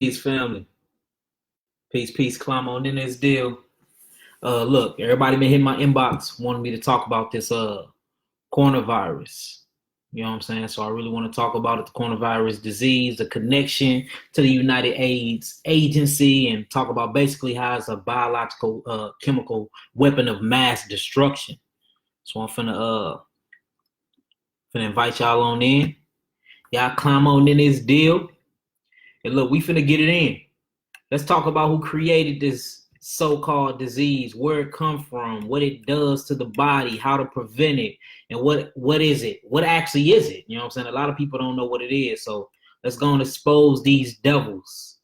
Peace, family. Peace, peace. Climb on in this deal. Look, everybody been hitting my inbox wanting me to talk about this coronavirus. You know what I'm saying? So I really want to talk about it, the coronavirus disease, the connection to the United AIDS Agency, and talk about basically how it's a biological chemical weapon of mass destruction. So I'm finna invite y'all on in. Y'all climb on in this deal. And look, we finna get it in. Let's talk about who created this so-called disease, where it come from, what it does to the body, how to prevent it, and what is it? What actually is it? You know what I'm saying? A lot of people don't know what it is. So let's go and expose these devils.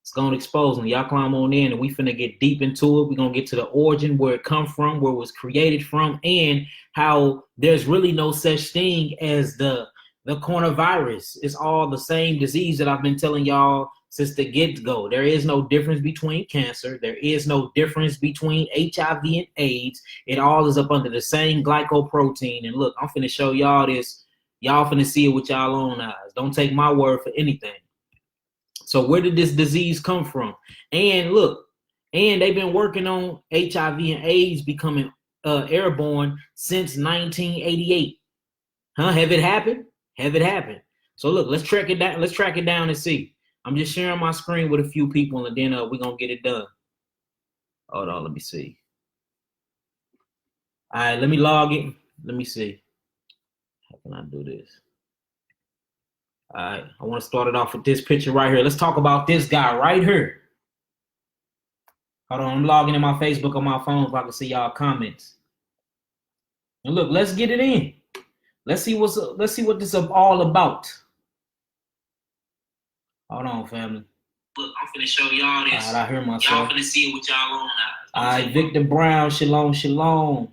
Let's go and expose them. Y'all climb on in and we finna get deep into it. We're gonna get to the origin, where it come from, where it was created from, and how there's really no such thing as the coronavirus. It's all the same disease that I've been telling y'all since the get-go. There is no difference between cancer. There is no difference between HIV and AIDS. It all is up under the same glycoprotein. And look, I'm finna show y'all this. Y'all finna see it with y'all own eyes. Don't take my word for anything. So where did this disease come from? And look, and they've been working on HIV and AIDS becoming airborne since 1988. Have it happened? Have it happened? So look, let's track it down. Let's track it down and see. I'm just sharing my screen with a few people, and then we're going to get it done. Hold on, let me see. All right, let me log in. Let me see. How can I do this? All right, I want to start it off with this picture right here. Let's talk about this guy right here. Hold on, I'm logging in my Facebook on my phone so I can see y'all comments. And look, let's get it in. Let's see what this is all about. Hold on, family. Look, I'm finna show y'all this. All right, I hear myself. Y'all finna see it with y'all own eyes. All right, Victor Brown, shalom, shalom.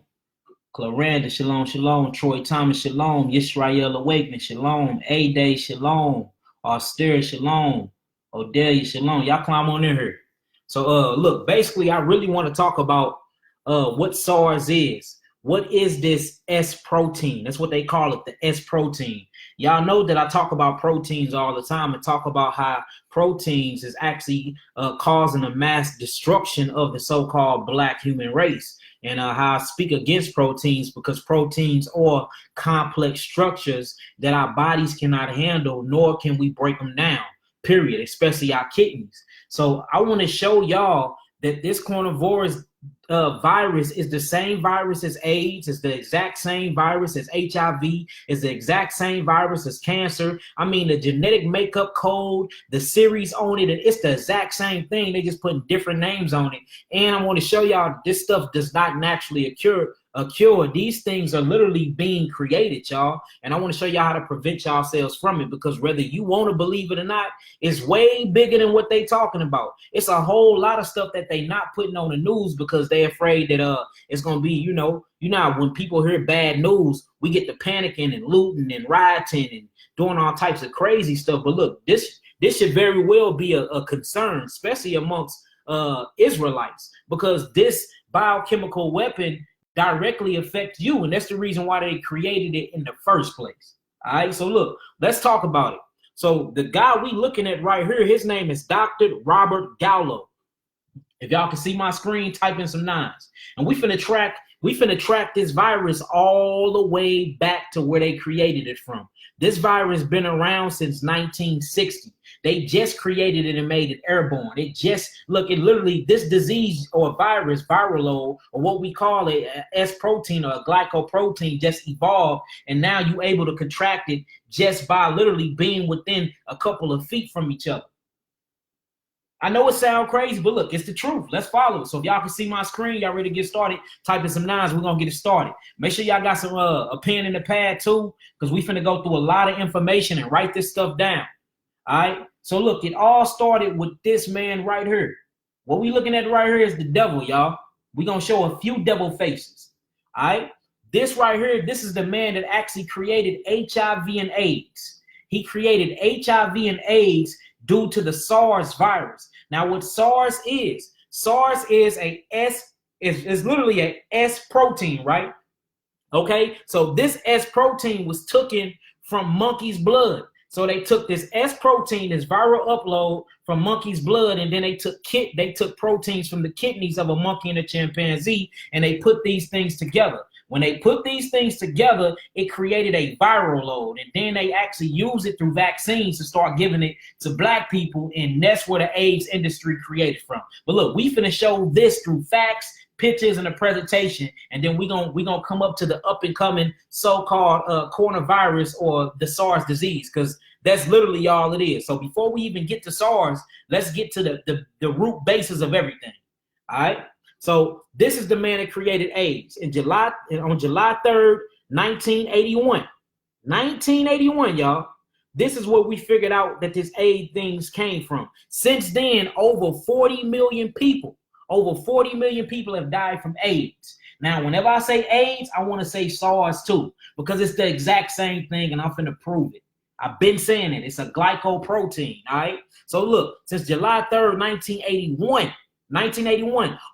Claranda, shalom, shalom. Troy Thomas, shalom. Yisrael Awakening, shalom. A-Day, shalom. Austere, shalom. Odelia, shalom. Y'all climb on in here. So, look, basically, I really want to talk about what SARS is. What is this S protein? That's what they call it, the S protein. Y'all know that I talk about proteins all the time and talk about how proteins is actually causing a mass destruction of the so-called black human race. And how I speak against proteins because proteins are complex structures that our bodies cannot handle, nor can we break them down, period, especially our kidneys. So I want to show y'all that this coronavirus virus is the same virus as AIDS, is the exact same virus as HIV, is the exact same virus as cancer. I mean, the genetic makeup code, the series on it, and it's the exact same thing. They just putting different names on it. And I want to show y'all this stuff does not naturally occur. These things are literally being created, y'all. And I want to show y'all how to prevent yourselves from it, because whether you want to believe it or not, it's way bigger than what they talking about. It's a whole lot of stuff that they not putting on the news because they're afraid that it's gonna be, you know when people hear bad news, we get to panicking and looting and rioting and doing all types of crazy stuff. But look, this should very well be a concern, especially amongst Israelites, because this biochemical weapon directly affect you, and that's the reason why they created it in the first place. All right, so look, let's talk about it. So the guy we looking at right here, his name is Dr. Robert Gallo. If y'all can see my screen, type in some nines, and we finna track this virus all the way back to where they created it from. This virus been around since 1960. They just created it and made it airborne. It literally, this disease or virus, viral load, or what we call it, S protein or a glycoprotein, just evolved, and now you're able to contract it just by literally being within a couple of feet from each other. I know it sounds crazy, but look, it's the truth. Let's follow it. So if y'all can see my screen, y'all ready to get started, type in some nines. We're going to get it started. Make sure y'all got some a pen and a pad too, because we finna go through a lot of information and write this stuff down. All right? So look, it all started with this man right here. What we looking at right here is the devil, y'all. We're going to show a few devil faces. All right? This right here, this is the man that actually created HIV and AIDS. He created HIV and AIDS due to the SARS virus. Now, what SARS is is literally a S protein, right? Okay, so this S protein was taken from monkey's blood. So they took this S protein, this viral upload from monkey's blood, and then they took proteins from the kidneys of a monkey and a chimpanzee, and they put these things together. When they put these things together, it created a viral load, and then they actually use it through vaccines to start giving it to black people, and that's where the AIDS industry created from. But look, we finna show this through facts, pictures, and a presentation, and then we gonna come up to the up and coming so-called coronavirus or the SARS disease, because that's literally all it is. So before we even get to SARS, let's get to the root basis of everything. All right. So this is the man that created AIDS on July 3rd, 1981. 1981, y'all. This is where we figured out that this AIDS things came from. Since then, over 40 million people have died from AIDS. Now, whenever I say AIDS, I want to say SARS too, because it's the exact same thing, and I'm finna prove it. I've been saying it. It's a glycoprotein, all right? So look, since July 3rd, 1981,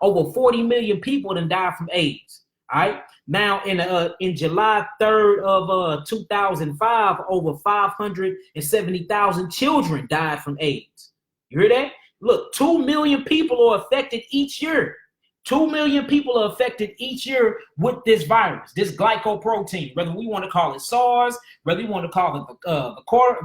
over 40 million people have died from AIDS, all right? Now, in July 3rd of 2005, over 570,000 children died from AIDS. You hear that? Look, 2 million people are affected each year. 2 million people are affected each year with this virus, this glycoprotein, whether we want to call it SARS, whether we want to call it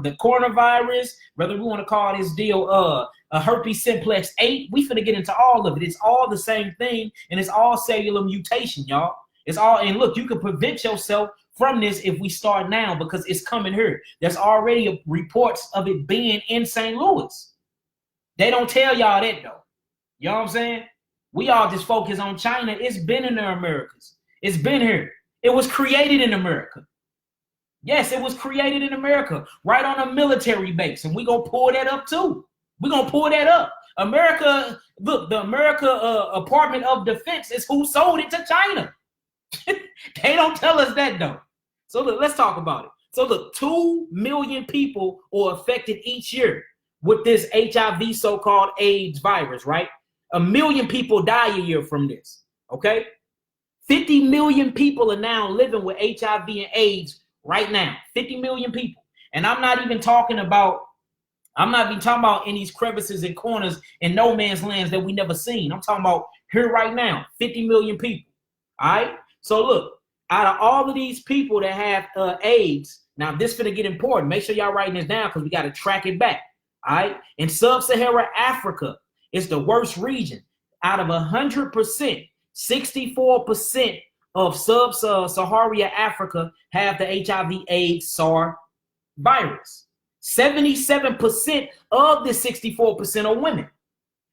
the coronavirus, whether we want to call this deal a herpes simplex 8. We finna get into all of it. It's all the same thing, and it's all cellular mutation, y'all. It's all, and look, you can prevent yourself from this if we start now, because it's coming here. There's already reports of it being in St. Louis. They don't tell y'all that though. You know what I'm saying? We all just focus on China. It's been in the Americas. It's been here. It was created in America. Yes, it was created in America, right on a military base. And we're going to pull that up too. We're going to pull that up. America, look, the America Department of Defense is who sold it to China. They don't tell us that though. So look, let's talk about it. So look, 2 million people are affected each year with this HIV so-called AIDS virus, right? 1 million people die a year from this, okay? 50 million people are now living with HIV and AIDS right now. 50 million people. And I'm not even talking about in these crevices and corners in no man's lands that we never seen. I'm talking about here right now, 50 million people, all right? So look, out of all of these people that have AIDS, now this is gonna get important. Make sure y'all writing this down because we got to track it back, all right? In sub-Saharan Africa, it's the worst region. Out of 100%, 64% of sub-Saharan Africa have the HIV/AIDS SARS virus. 77% of the 64% are women.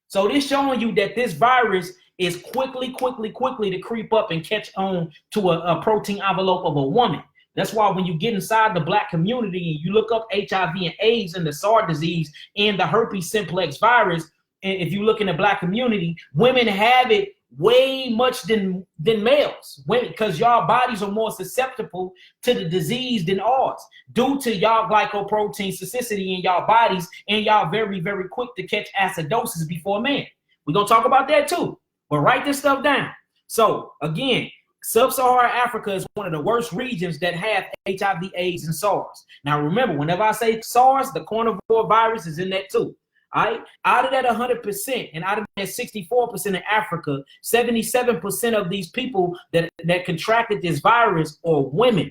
So this showing you that this virus is quickly to creep up and catch on to a protein envelope of a woman. That's why when you get inside the black community and you look up HIV and AIDS and the SARS disease and the herpes simplex virus, and if you look in the black community, women have it way much than males, because y'all bodies are more susceptible to the disease than ours due to y'all glycoprotein toxicity in y'all bodies, and y'all very quick to catch acidosis before man. We're gonna talk about that too, but write this stuff down. So again, sub-Saharan Africa is one of the worst regions that have HIV, AIDS, and SARS. Now remember, whenever I say SARS, the coronavirus is in that too. All right? Out of that 100% and out of that 64% in Africa, 77% of these people that contracted this virus are women.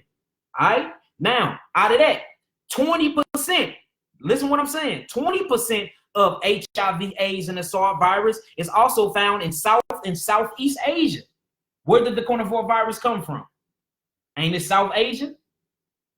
All right? Now, out of that, 20%, listen what I'm saying, 20% of HIV, AIDS, and the SARS virus is also found in South and Southeast Asia. Where did the coronavirus come from? Ain't it South Asia?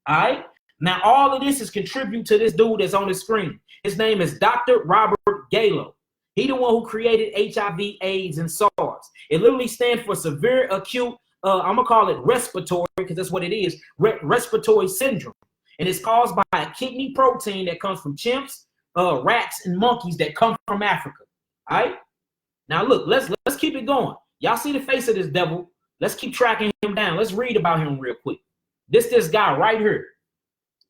All right? Now, all of this is contribute to this dude that's on the screen. His name is Dr. Robert Gallo. He the one who created HIV, AIDS, and SARS. It literally stands for severe acute, I'm going to call it respiratory, because that's what it is, respiratory syndrome. And it's caused by a kidney protein that comes from chimps, rats, and monkeys that come from Africa. All right? Now, look, let's keep it going. Y'all see the face of this devil. Let's keep tracking him down. Let's read about him real quick. This guy right here.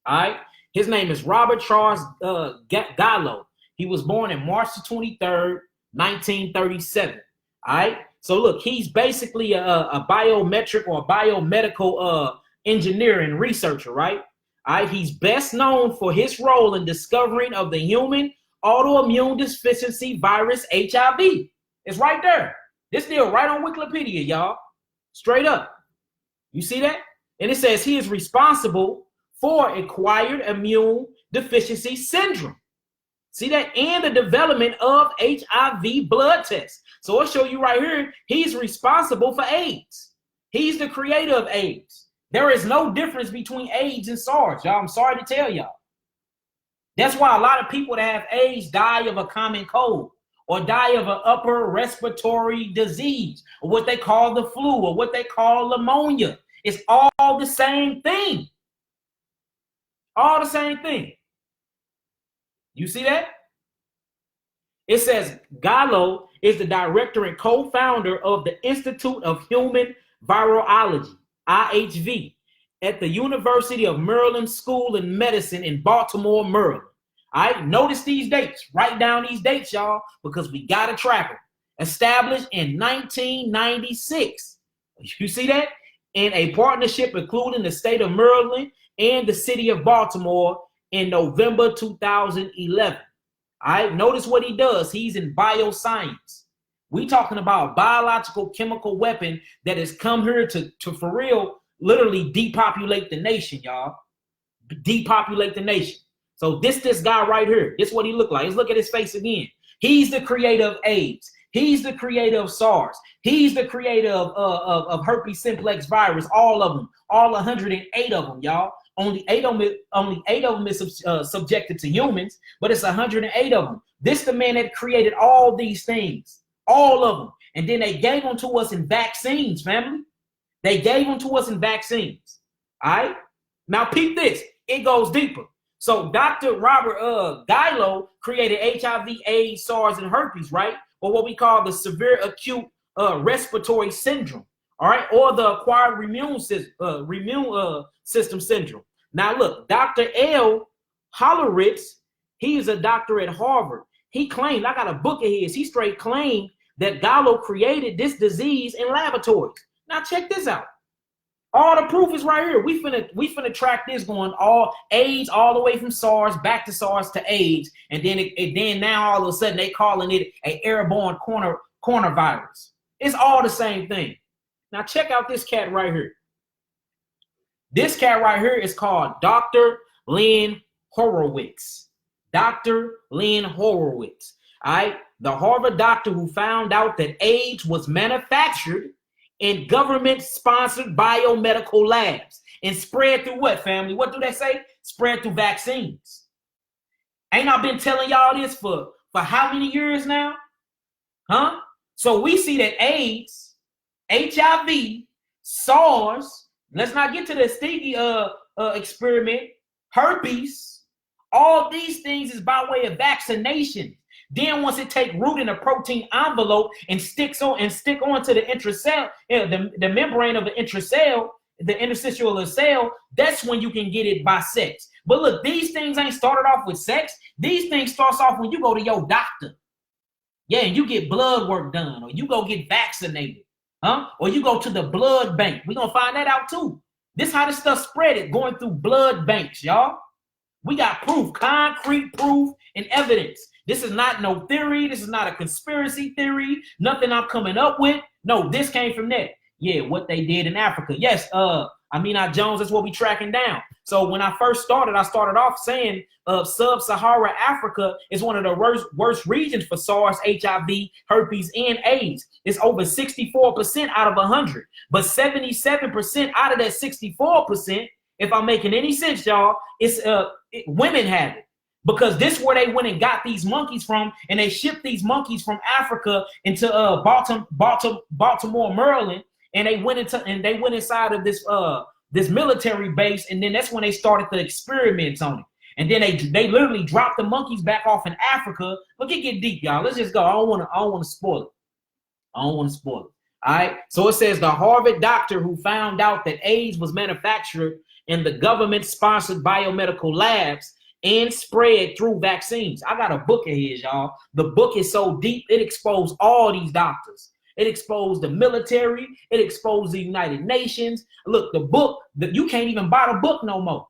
All right. His name is Robert Charles Gallo. He was born on March 23rd, 1937. All right. So look, he's basically a biometric or biomedical engineer and researcher, right? All right, he's best known for his role in discovering of the human autoimmune deficiency virus HIV. It's right there. This deal right on Wikipedia, y'all. Straight up. You see that? And it says he is responsible for acquired immune deficiency syndrome. See that? And the development of HIV blood tests. So I'll show you right here, he's responsible for AIDS. He's the creator of AIDS. There is no difference between AIDS and SARS, y'all. I'm sorry to tell y'all. That's why a lot of people that have AIDS die of a common cold or die of an upper respiratory disease or what they call the flu or what they call pneumonia. It's all the same thing. All the same thing. You see that? It says Gallo is the director and co-founder of the Institute of Human Virology, IHV, at the University of Maryland School of Medicine in Baltimore, Maryland. All right, notice these dates. Write down these dates, y'all, because we got a tracker. Established in 1996. You see that? In a partnership including the state of Maryland and the city of Baltimore in November 2011. All right, notice what he does. He's in bioscience. We talking about biological chemical weapon that has come here to for real, literally depopulate the nation, y'all. Depopulate the nation. So this guy right here, this is what he look like. Let's look at his face again. He's the creator of AIDS. He's the creator of SARS. He's the creator of herpes simplex virus. All of them, all 108 of them, y'all. Only eight of them is subjected to humans, but it's 108 of them. This the man that created all these things, all of them. And then they gave them to us in vaccines, family. They gave them to us in vaccines. All right. Now peep this. It goes deeper. So Dr. Robert Gallo created HIV, AIDS, SARS, and herpes, right? Or what we call the severe acute respiratory syndrome. All right, or the acquired immune system syndrome. Now look, Dr. L. Holleritz, he's a doctor at Harvard. He claimed, I got a book of his, he straight claimed that Gallo created this disease in laboratories. Now check this out. All the proof is right here. We finna track this going all AIDS all the way from SARS back to SARS to AIDS, and then now all of a sudden they calling it an airborne coronavirus. It's all the same thing. Now check out this cat right here. This cat right here is called Dr. Lynn Horowitz. Dr. Lynn Horowitz. All right, the Harvard doctor who found out that AIDS was manufactured in government-sponsored biomedical labs and spread through what, family? What do they say? Spread through vaccines. Ain't I been telling y'all this for how many years now? Huh? So we see that AIDS, HIV, SARS, let's not get to the sticky experiment, herpes, all these things is by way of vaccination. Then once it take root in a protein envelope and stick onto the intracell, the membrane of the intracell, the interstitial cell, that's when you can get it by sex. But look, these things ain't started off with sex. These things starts off when you go to your doctor. Yeah, and you get blood work done, or you go get vaccinated, huh? Or you go to the blood bank. We're gonna find that out too. This how this stuff spread it, going through blood banks, y'all. We got proof, concrete proof and evidence. This is not no theory. This is not a conspiracy theory. Nothing I'm coming up with. No, this came from that. Yeah, what they did in Africa. Yes, Amina Jones, that's what we tracking down. So when I first started, I started off saying sub-Saharan Africa is one of the worst regions for SARS, HIV, herpes, and AIDS. It's over 64% out of 100. But 77% out of that 64%, if I'm making any sense, y'all, it's women have it. Because this is where they went and got these monkeys from, and they shipped these monkeys from Africa into Baltimore, Maryland, and they went inside of this military base, and then that's when they started the experiments on it. And then they literally dropped the monkeys back off in Africa. Look, it get deep, y'all. Let's just go. I don't want to spoil it. All right. So it says the Harvard doctor who found out that AIDS was manufactured in the government-sponsored biomedical labs and spread through vaccines. I got a book of his, y'all. The book is so deep, it exposed all these doctors. It exposed the military. It exposed the United Nations. Look, the book, you can't even buy the book no more.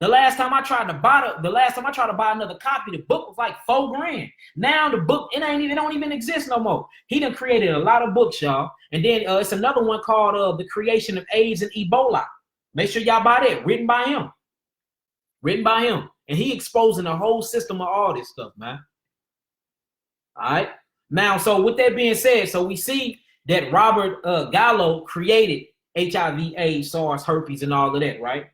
The last time I tried to buy another copy, the book was like $4 grand. Now the book, it don't even exist no more. He done created a lot of books, y'all. And then it's another one called The Creation of AIDS and Ebola. Make sure y'all buy that. Written by him. And he exposing the whole system of all this stuff, man. All right. Now, so with that being said, so we see that Robert Gallo created HIV, AIDS, SARS, herpes, and all of that, right?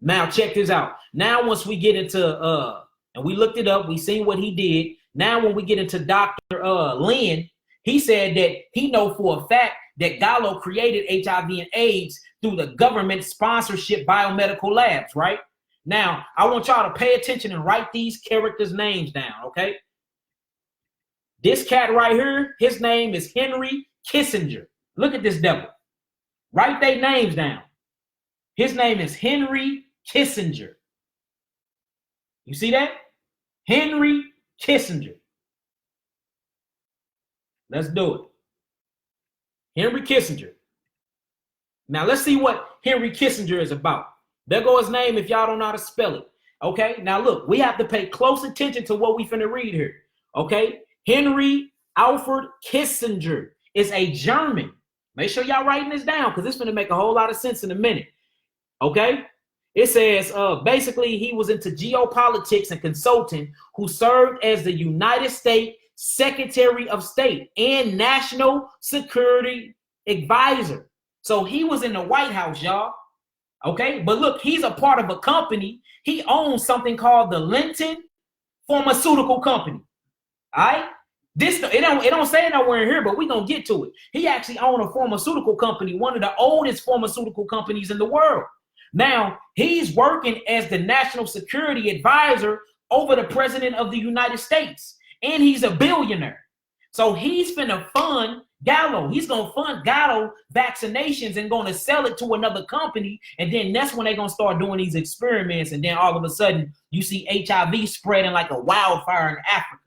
Now, check this out. Now, once we get into, and we looked it up, we seen what he did. Now, when we get into Dr. Lynn, he said that he know for a fact that Gallo created HIV and AIDS through the government sponsorship biomedical labs, right? Now, I want y'all to pay attention and write these characters' names down, okay? This cat right here, his name is Henry Kissinger. Look at this devil. Write their names down. His name is Henry Kissinger. You see that? Henry Kissinger. Let's do it. Henry Kissinger. Now let's see what Henry Kissinger is about. There goes his name if y'all don't know how to spell it. Okay, now look, we have to pay close attention to what we finna read here. Okay, Henry Alfred Kissinger is a German. Make sure y'all writing this down because it's gonna make a whole lot of sense in a minute. Okay, it says basically he was into geopolitics and consulting, who served as the United States Secretary of State and National Security Advisor. So he was in the White House, y'all. Okay, but look, he's a part of a company. He owns something called the Linton Pharmaceutical Company. All right, it don't say it nowhere in here, but we gonna get to it. He actually owns a pharmaceutical company, one of the oldest pharmaceutical companies in the world. Now he's working as the National Security Advisor over the President of the United States, and he's a billionaire. So he's finna fund Gallo. He's gonna fund Gallo vaccinations and gonna sell it to another company, and then that's when they're gonna start doing these experiments, and then all of a sudden you see HIV spreading like a wildfire in Africa.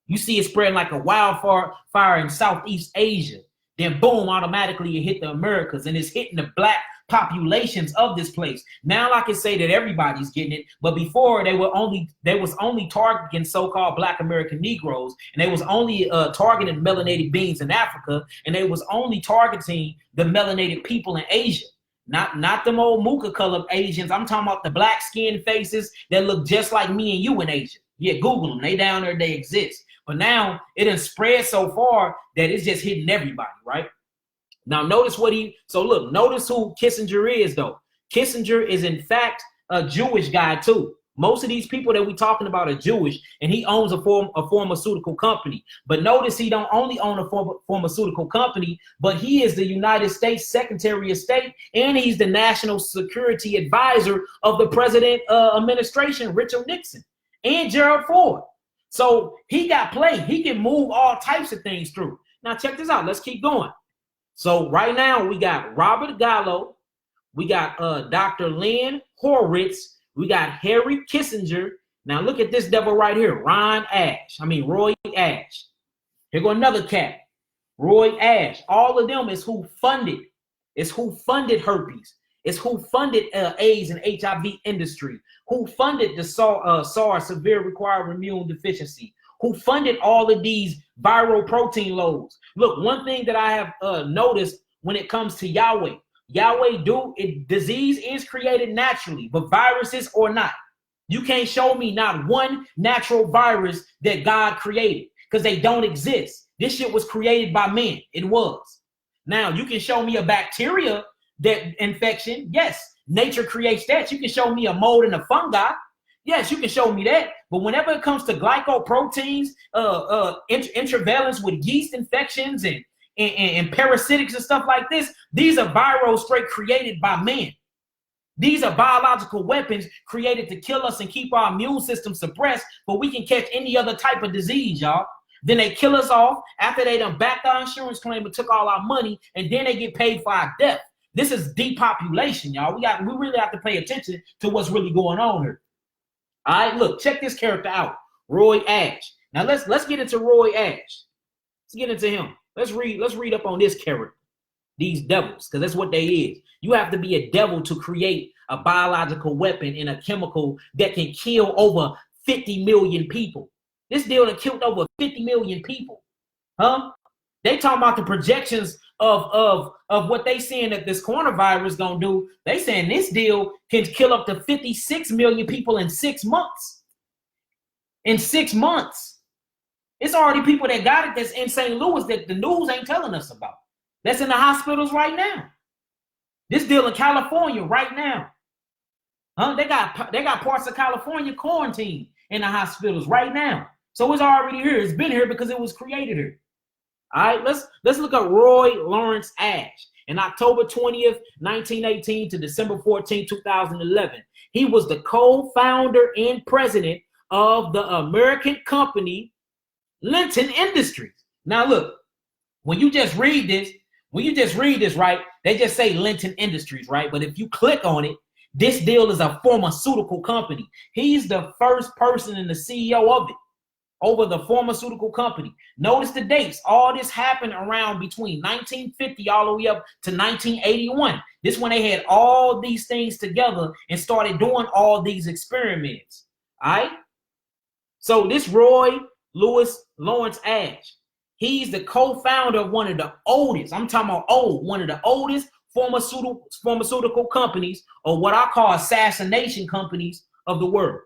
You see it spreading like a wildfire in Southeast Asia. Then boom, automatically it hit the Americas, and it's hitting the black populations of this place. Now I can say that everybody's getting it, but before they was only targeting so-called Black American Negroes, and they was only targeting melanated beings in Africa, and they was only targeting the melanated people in Asia. Not them old mocha colored Asians. I'm talking about the black skinned faces that look just like me and you in Asia. Yeah, Google them. They down there, they exist. But now it has spread so far that it's just hitting everybody, right? Now notice notice who Kissinger is though. Kissinger is in fact a Jewish guy too. Most of these people that we talking about are Jewish, and he owns a pharmaceutical company. But notice he don't only own a pharmaceutical company, but he is the United States Secretary of State, and he's the National Security Advisor of the President administration, Richard Nixon and Gerald Ford. So he got play. He can move all types of things through. Now check this out. Let's keep going. So right now we got Robert Gallo, we got Dr. Lynn Horowitz, we got Harry Kissinger. Now look at this devil right here, Roy Ash. Here go another cat, Roy Ash. All of them is who funded herpes. It's who funded AIDS and HIV industry, who funded the SARS, severe acquired immune deficiency, who funded all of these viral protein loads. Look, one thing that I have noticed when it comes to Yahweh, disease is created naturally, but viruses or not. You can't show me not one natural virus that God created, because they don't exist. This shit was created by men. It was. Now, you can show me a bacteria that infection. Yes, nature creates that. You can show me a mold and a fungi. Yes, you can show me that. But whenever it comes to glycoproteins, intravalence with yeast infections and parasitics and stuff like this, these are viral straight created by man. These are biological weapons created to kill us and keep our immune system suppressed, but we can catch any other type of disease, y'all. Then they kill us off after they done backed our insurance claim and took all our money, and then they get paid for our death. This is depopulation, y'all. We really have to pay attention to what's really going on here. All right, look, check this character out, Roy Ash. Now let's get into Roy Ash. Let's get into him. Let's read up on this character. these devils, because that's what they is. You have to be a devil to create a biological weapon and a chemical that can kill over 50 million people. This deal that killed over 50 million people. Huh? They talking about the projections of what they saying that this coronavirus gonna do. They saying this deal can kill up to 56 million people in 6 months. In 6 months. It's already people that got it that's in St. Louis that the news ain't telling us about. That's in the hospitals right now. This deal in California right now. Huh? They got parts of California quarantined in the hospitals right now. So it's already here. It's been here because it was created here. All right, let's look at Roy Lawrence Ash. In October 20th, 1918 to December 14, 2011, he was the co-founder and president of the American company Linton Industries. Now look, when you just read this, right, they just say Linton Industries, right? But if you click on it, this deal is a pharmaceutical company. He's the first person and the CEO of it, over the pharmaceutical company. Notice the dates. All this happened around between 1950 all the way up to 1981. This when they had all these things together and started doing all these experiments. All right? So this Roy Lawrence Ash, he's the co-founder of one of the oldest, I'm talking about one of the oldest pharmaceutical companies, or what I call assassination companies of the world.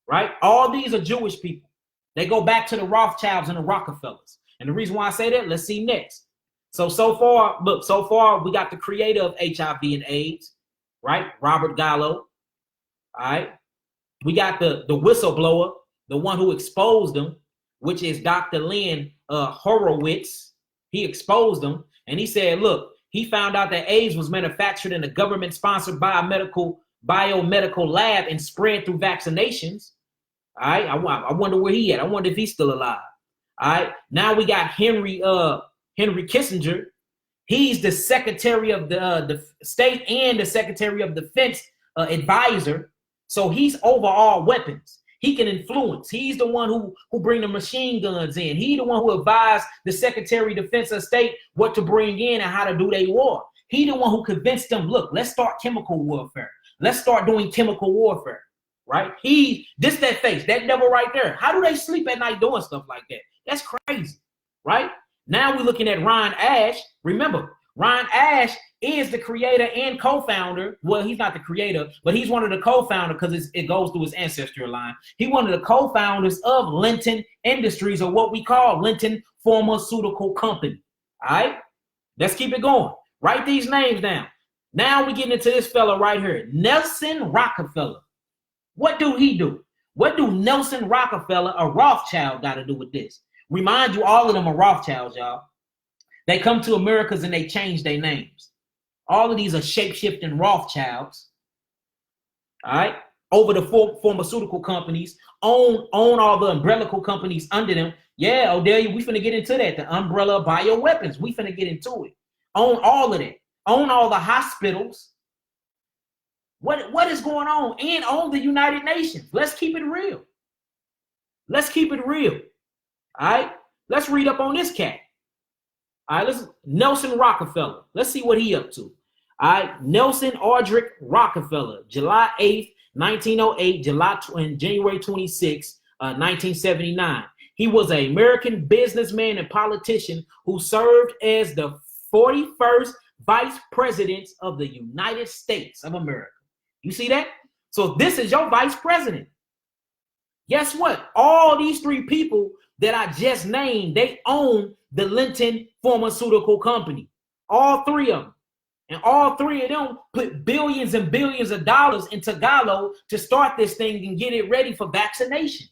Right? All these are Jewish people. They go back to the Rothschilds and the Rockefellers. And the reason why I say that, let's see next. So far, we got the creator of HIV and AIDS, right? Robert Gallo. All right. We got the whistleblower, the one who exposed them, which is Dr. Lynn Horowitz. He exposed them. And he said, look, he found out that AIDS was manufactured in a government-sponsored biomedical lab and spread through vaccinations. All right, I wonder where he at. I wonder if he's still alive. All right, now we got Henry Kissinger. He's the Secretary of the State and the Secretary of Defense advisor. So he's over all weapons. He can influence. He's the one who bring the machine guns in. He's the one who advised the Secretary of Defense of State what to bring in and how to do their war. He's the one who convinced them, look, let's start chemical warfare. Let's start doing chemical warfare. Right? That face, that devil right there. How do they sleep at night doing stuff like that? That's crazy. Right? Now we're looking at Ryan Ash. Remember, Ryan Ash is the creator and co-founder. Well, he's not the creator, but he's one of the co-founders because it goes through his ancestry line. He's one of the co-founders of Linton Industries, or what we call Linton Pharmaceutical Company. All right? Let's keep it going. Write these names down. Now we're getting into this fella right here, Nelson Rockefeller. What do he do? What do Nelson Rockefeller, a Rothschild, got to do with this? Remind you, all of them are Rothschilds, y'all. They come to Americas and they change their names. All of these are shape-shifting Rothschilds. All right? Over the pharmaceutical companies, own all the umbrella companies under them. Yeah, Odelia, we finna get into that. The umbrella bioweapons, we finna get into it. Own all of that. Own all the hospitals. What is going on? And own the United Nations. Let's keep it real. Let's keep it real. All right? Let's read up on this cat. All right, Nelson Rockefeller. Let's see what he up to. All right, Nelson Aldrich Rockefeller, July 8th, 1908, and January 26th, 1979. He was an American businessman and politician who served as the 41st Vice President of the United States of America. You see that? So this is your vice president. Guess what? All these three people that I just named, they own the Linton Pharmaceutical Company. All three of them. And all three of them put billions and billions of dollars into Gallo to start this thing and get it ready for vaccination.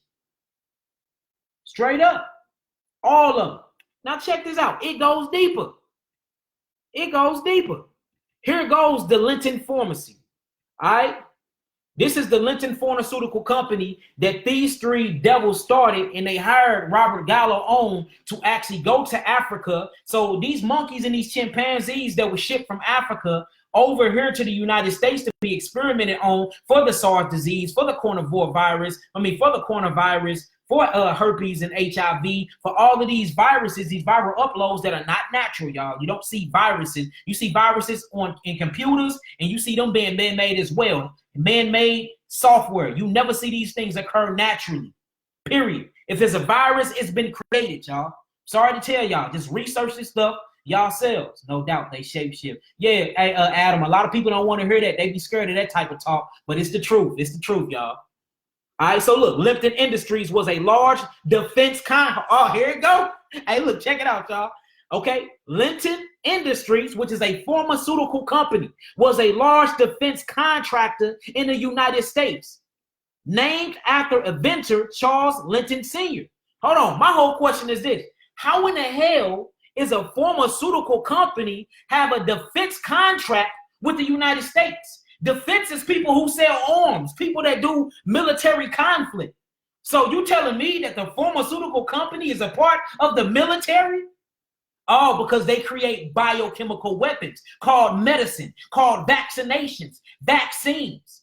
Straight up. All of them. Now check this out. It goes deeper. It goes deeper. Here goes the Linton Pharmacy. All right. This is the Linton Pharmaceutical Company that these three devils started, and they hired Robert Gallo on to actually go to Africa. So these monkeys and these chimpanzees that were shipped from Africa over here to the United States to be experimented on for the SARS disease, for the coronavirus, for herpes and HIV, for all of these viruses, these viral uploads that are not natural, y'all. You don't see viruses. You see viruses in computers, and you see them being man-made as well. Man-made software. You never see these things occur naturally, period. If there's a virus, it's been created, y'all. Sorry to tell y'all. Just research this stuff yourselves. No doubt they shapeshift. Yeah, hey, Adam, a lot of people don't want to hear that. They be scared of that type of talk, but it's the truth. It's the truth, y'all. All right, so look, Limpton Industries was a large defense Oh, here it go. Hey, look, check it out, y'all. Okay, Limpton Industries, which is a pharmaceutical company, was a large defense contractor in the United States, named after inventor Charles Linton Sr. Hold on, my whole question is this. How in the hell is a pharmaceutical company have a defense contract with the United States? Defense is people who sell arms, people that do military conflict. So you telling me that the pharmaceutical company is a part of the military? Oh, because they create biochemical weapons called medicine, called vaccinations, vaccines.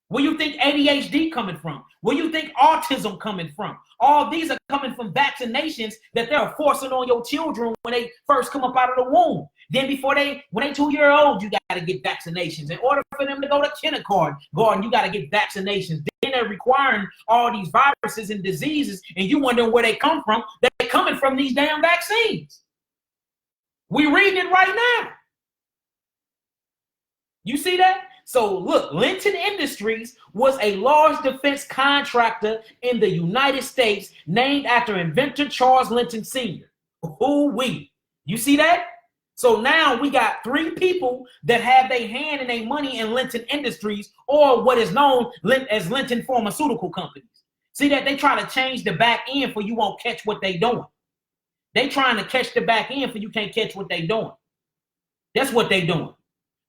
Where you think ADHD coming from? Where you think autism coming from? All these are coming from vaccinations that they're forcing on your children when they first come up out of the womb. Then when they 2 years old, you got to get vaccinations. In order for them to go to kindergarten, you got to get vaccinations. Then they're requiring all these viruses and diseases, and you wondering where they come from. They're coming from these damn vaccines. We reading it right now. You see that? So look, Linton Industries was a large defense contractor in the United States named after inventor Charles Linton Sr. Ooh-wee. You see that? So now we got 3 people that have their hand and their money in Linton Industries, or what is known as Linton Pharmaceutical Companies. See that? They try to change the back end for you won't catch what they doing. They trying to catch the back end for you can't catch what they doing. That's what they doing.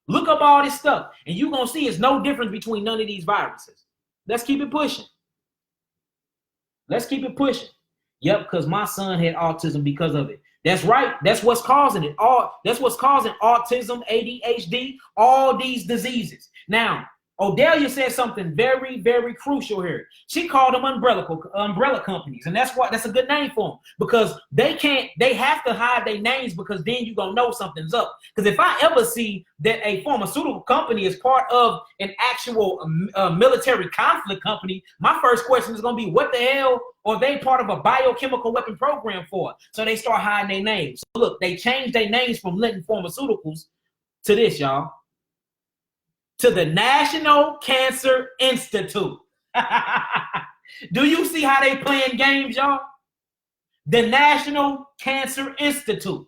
Look up all this stuff, and you're going to see it's no difference between none of these viruses. Let's keep it pushing. Let's keep it pushing. Yep, because my son had autism because of it. That's right. That's what's causing it. That's what's causing autism, ADHD, all these diseases. Now, Odelia said something very, very crucial here. She called them umbrella companies, and that's a good name for them, because they have to hide their names, because then you're going to know something's up. Because if I ever see that a pharmaceutical company is part of an actual military conflict company, my first question is going to be, what the hell are they part of a biochemical weapon program for? So they start hiding their names. So look, they changed their names from Linton Pharmaceuticals to this, y'all. To the National Cancer Institute. Do you see how they playing games, y'all? The National Cancer Institute.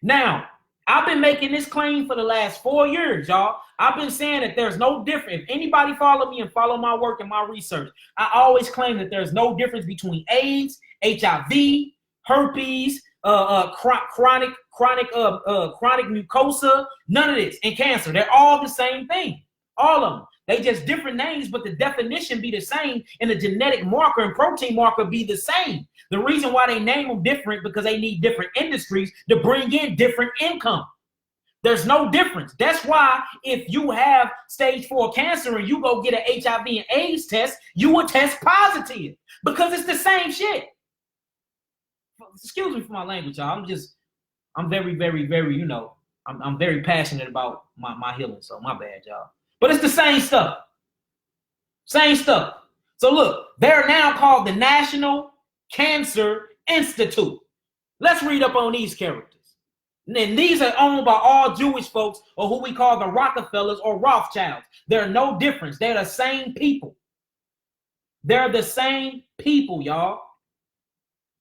Now, I've been making this claim for the last 4 years, y'all. I've been saying that there's no difference. If anybody follow me and follow my work and my research, I always claim that there's no difference between AIDS, HIV, herpes, chronic mucosa, none of this, and cancer. They're all the same thing. All of them. They just different names, but the definition be the same, and the genetic marker and protein marker be the same. The reason why they name them different, because they need different industries to bring in different income. There's no difference. That's why if you have stage 4 cancer and you go get an HIV and AIDS test, you will test positive, because it's the same shit. Excuse me for my language, y'all. I'm very, very, very, I'm very passionate about my healing, so my bad, y'all. But it's the same stuff. Same stuff. So look, they're now called the National Cancer Institute. Let's read up on these characters. And these are owned by all Jewish folks, or who we call the Rockefellers or Rothschilds. They're no difference. They're the same people. They're the same people, y'all.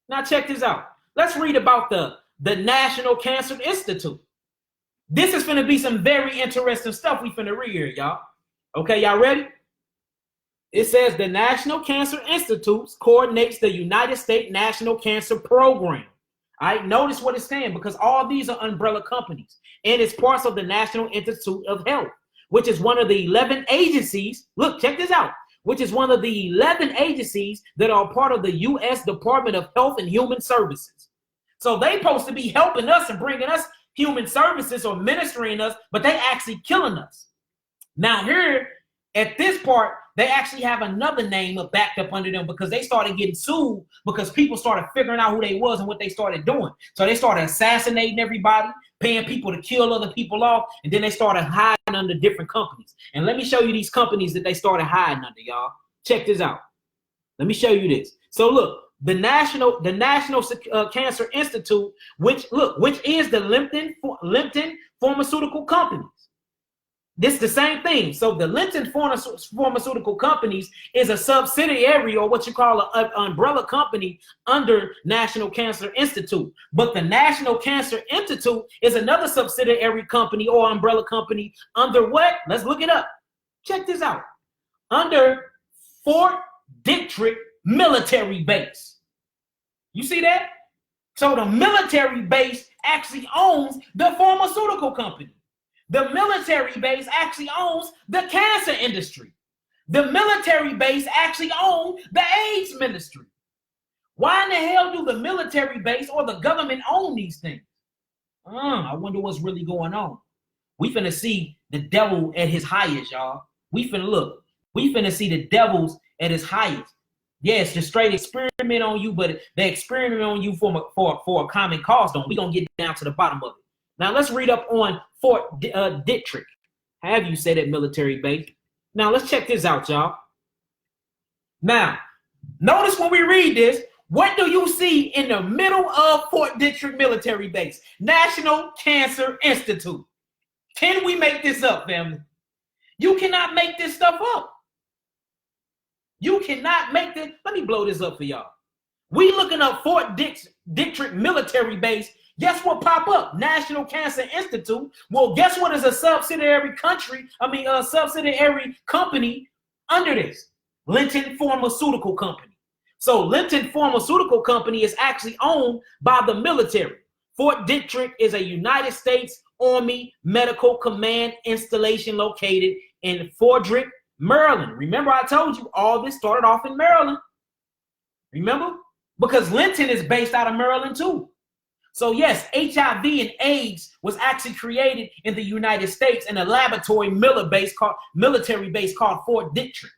Now check this out. Let's read about the National Cancer Institute. This is going to be some very interesting stuff we finna read here, y'all. Okay, y'all ready? It says the National Cancer Institute coordinates the United States National Cancer Program. All right, notice what it's saying, because all these are umbrella companies, and it's parts of the National Institute of Health, which is one of the 11 agencies. Look, check this out. Which is one of the 11 agencies that are part of the U.S. Department of Health and Human Services. So they supposed to be helping us and bringing us human services or ministering us, but they actually killing us. Now here, at this part, they actually have another name backed up under them because they started getting sued because people started figuring out who they was and what they started doing. So they started assassinating everybody, paying people to kill other people off, and then they started hiding under different companies. And let me show you these companies that they started hiding under, y'all. Check this out. Let me show you this. So look, the National Cancer Institute, which is the Lipton Pharmaceutical Companies. This is the same thing. So the Lipton Pharmaceutical Companies is a subsidiary, or what you call an umbrella company under National Cancer Institute. But the National Cancer Institute is another subsidiary company or umbrella company under what? Let's look it up. Check this out. Under Fort Detrick Military Base. You see that? So the military base actually owns the pharmaceutical company. The military base actually owns the cancer industry. The military base actually owns the AIDS ministry. Why in the hell do the military base or the government own these things? I wonder what's really going on. We finna see the devil at his highest, y'all. We finna see the devils at his highest. Yes, just straight experiment on you, but they experiment on you for a common cause. We gonna get down to the bottom of it. Now let's read up on Fort Detrick. Have you said that military base? Now let's check this out, y'all. Now, notice when we read this, what do you see in the middle of Fort Detrick military base? National Cancer Institute. Can we make this up, family? You cannot make this stuff up. You cannot make this. Let me blow this up for y'all. We looking up Fort Detrick military base. Guess what pop up? National Cancer Institute. Well, guess what is a subsidiary company under this? Lipton Pharmaceutical Company. So Lipton Pharmaceutical Company is actually owned by the military. Fort Detrick is a United States Army Medical Command installation located in Frederick, Maryland. Remember I told you all this started off in Maryland. Remember? Because Lipton is based out of Maryland too. So yes, HIV and AIDS was actually created in the United States in a laboratory military base called Fort Detrick.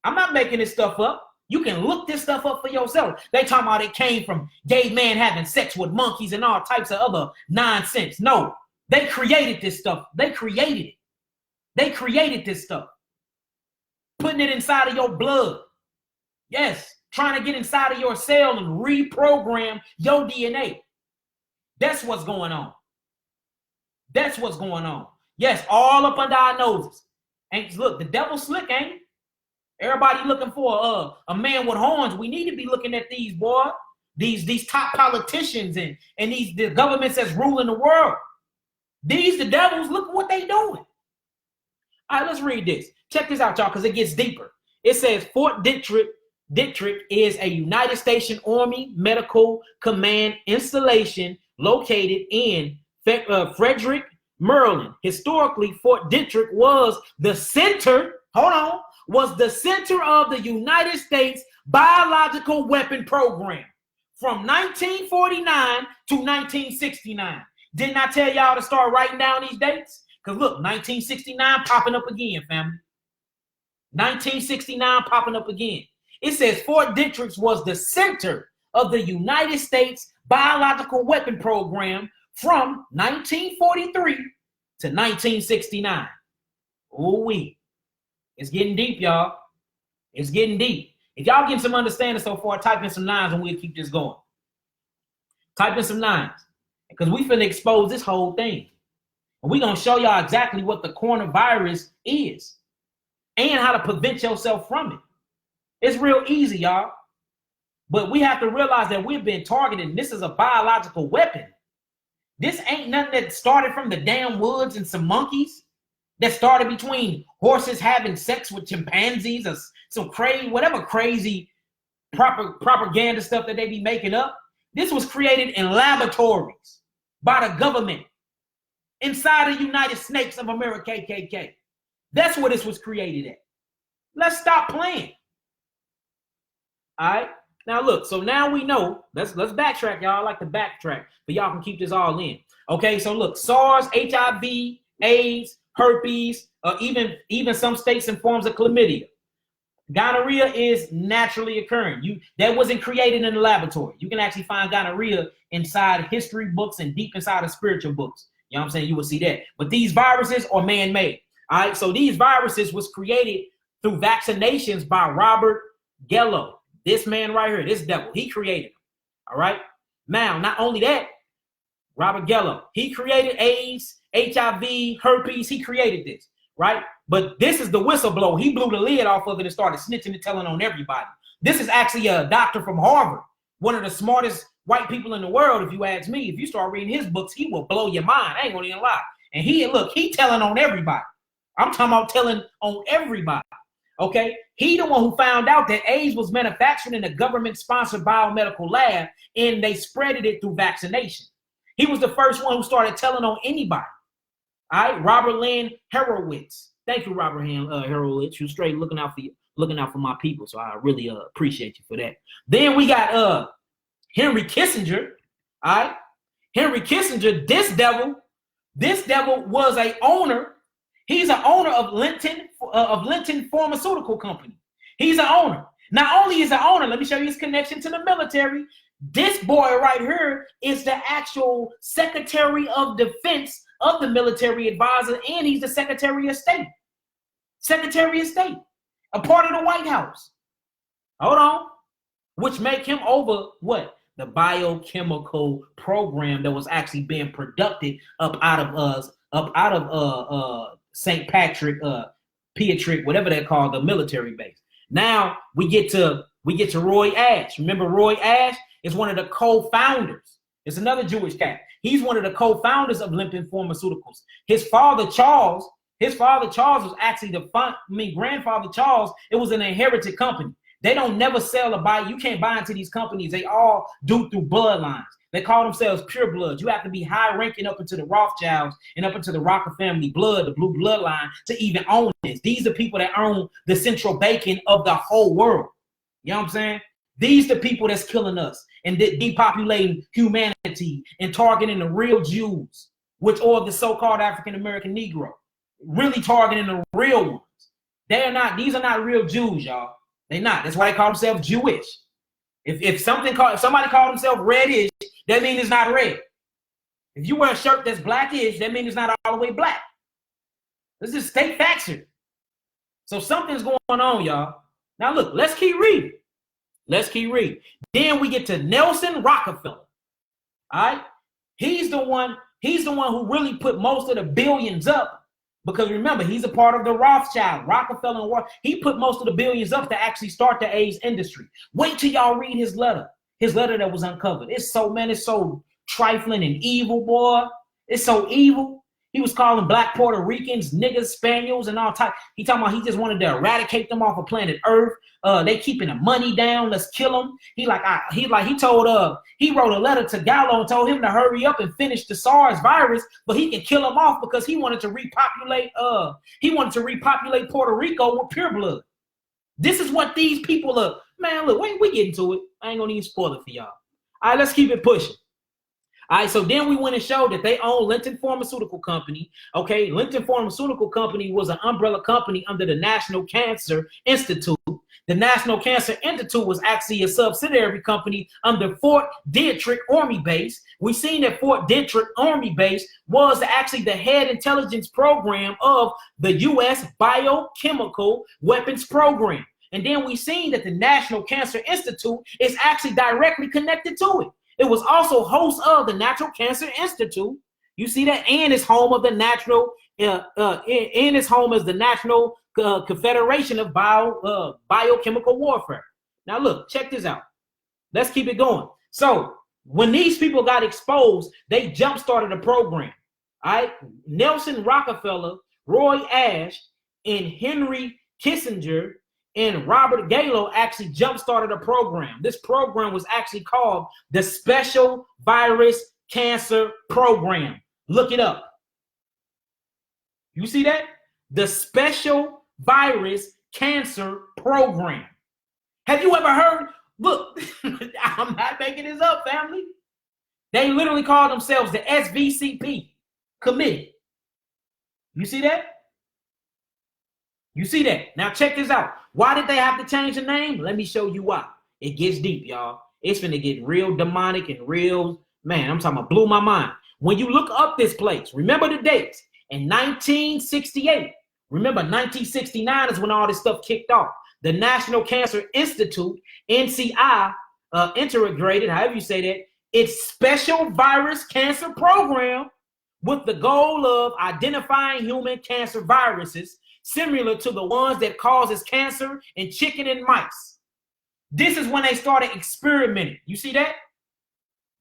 I'm not making this stuff up. You can look this stuff up for yourself. They talking about it came from gay men having sex with monkeys and all types of other nonsense. No, they created this stuff. They created it. They created this stuff. Putting it inside of your blood. Yes. Trying to get inside of your cell and reprogram your DNA. That's what's going on. That's what's going on. Yes, all up under our noses. And look, the devil's slick, ain't it? Everybody looking for a man with horns. We need to be looking at these, boy. These top politicians and the governments that's ruling the world. These the devils, look at what they doing. All right, let's read this. Check this out, y'all, because it gets deeper. It says Fort Detrick is a United States Army Medical Command installation located in Frederick, Maryland. Historically, Fort Detrick was the center, was the center of the United States biological weapon program from 1949 to 1969. Didn't I tell y'all to start writing down these dates? Because look, 1969 popping up again, family. 1969 popping up again. It says Fort Detrick was the center of the United States biological weapon program from 1943 to 1969. Ooh-wee. It's getting deep, y'all. It's getting deep. If y'all getting some understanding so far, type in some nines and we'll keep this going. Type in some nines. Because we finna expose this whole thing. And we're going to show y'all exactly what the coronavirus is and how to prevent yourself from it. It's real easy, y'all. But we have to realize that we've been targeted. This is a biological weapon. This ain't nothing that started from the damn woods and some monkeys. That started between horses having sex with chimpanzees or some crazy propaganda stuff that they be making up. This was created in laboratories by the government inside the United Snakes of America, KKK. That's where this was created at. Let's stop playing. All right. Now look, so now we know. Let's backtrack, y'all. I like to backtrack, but y'all can keep this all in. Okay, so look, SARS, HIV, AIDS, herpes, even some states in forms of chlamydia. Gonorrhea is naturally occurring. That wasn't created in the laboratory. You can actually find gonorrhea inside history books and deep inside of spiritual books. You know what I'm saying? You will see that. But these viruses are man-made. All right. So these viruses was created through vaccinations by Robert Gallo. This man right here, this devil, he created them. All right. Now, not only that, Robert Gallo, he created AIDS, HIV, herpes. He created this, right? But this is the whistleblower. He blew the lid off of it and started snitching and telling on everybody. This is actually a doctor from Harvard, one of the smartest white people in the world, if you ask me. If you start reading his books, he will blow your mind. I ain't gonna even lie. And he telling on everybody. I'm talking about telling on everybody. Okay, he the one who found out that AIDS was manufactured in a government-sponsored biomedical lab, and they spreaded it through vaccination. He was the first one who started telling on anybody. All right, Robert Lynn Horowitz. Thank you, Robert Horowitz. You straight looking out for my people. So I really appreciate you for that. Then we got Henry Kissinger. All right, Henry Kissinger. This devil was a owner. He's an owner of Linton Pharmaceutical Company. He's an owner. Not only is an owner, let me show you his connection to the military. This boy right here is the actual Secretary of Defense of the military advisor, and he's the Secretary of State. Secretary of State, a part of the White House. Hold on. Which make him over what? The biochemical program that was actually being produced up out of St. Patrick, Pietrick, whatever they call the military base. Now we get to Roy Ash. Remember, Roy Ash is one of the co-founders. It's another Jewish cat. He's one of the co-founders of Linton Pharmaceuticals. His father Charles was actually grandfather Charles. It was an inherited company. They don't never sell or buy. You can't buy into these companies. They all do through bloodlines. They call themselves pure bloods. You have to be high ranking up into the Rothschilds and up into the Rocker family blood, the blue bloodline, to even own this. These are people that own the central banking of the whole world. You know what I'm saying? These are the people that's killing us and depopulating humanity and targeting the real Jews, which are the so-called African-American Negro, really targeting the real ones. These are not real Jews, y'all. They're not. That's why they call themselves Jewish. If somebody called themselves reddish, that means it's not red. If you wear a shirt that's blackish, that means it's not all the way black. This is state facts here. So something's going on, y'all. Now look, let's keep reading. Then we get to Nelson Rockefeller. All right. He's the one who really put most of the billions up. Because remember, he's a part of the Rothschild, Rockefeller and War. He put most of the billions up to actually start the AIDS industry. Wait till y'all read his letter that was uncovered. It's so trifling and evil, boy. It's so evil. He was calling black Puerto Ricans niggas, Spaniels, and all type. He talking about he just wanted to eradicate them off of planet Earth. They keeping the money down. Let's kill them. He wrote a letter to Gallo and told him to hurry up and finish the SARS virus, but he can kill them off because he wanted to repopulate. Puerto Rico with pure blood. This is what these people are. Man, look, we get into it. I ain't gonna even spoil it for y'all. All right, let's keep it pushing. All right, so then we went and showed that they own Linton Pharmaceutical Company. Okay, Linton Pharmaceutical Company was an umbrella company under the National Cancer Institute. The National Cancer Institute was actually a subsidiary company under Fort Detrick Army Base. We seen that Fort Detrick Army Base was actually the head intelligence program of the U.S. Biochemical Weapons Program. And then we seen that the National Cancer Institute is actually directly connected to it. It was also host of the Natural Cancer Institute. You see that, and it's home of the National Confederation of Biochemical Warfare. Now look, check this out. Let's keep it going. So when these people got exposed, they jump-started a program. All right, Nelson Rockefeller, Roy Ash, and Henry Kissinger and Robert Gallo actually jump-started a program. This program was actually called the Special Virus Cancer Program. Look it up. You see that? The Special Virus Cancer Program. Have you ever heard? Look, I'm not making this up, family. They literally call themselves the SVCP Committee. You see that? You see that? Now check this out. Why did they have to change the name? Let me show you why. It gets deep, y'all. It's gonna get real demonic and real, man, I'm talking about blew my mind. When you look up this place, remember the dates. In 1968, remember 1969 is when all this stuff kicked off. The National Cancer Institute, NCI, integrated, however you say that, its special virus cancer program with the goal of identifying human cancer viruses similar to the ones that causes cancer in chicken and mice. This is when they started experimenting. You see that?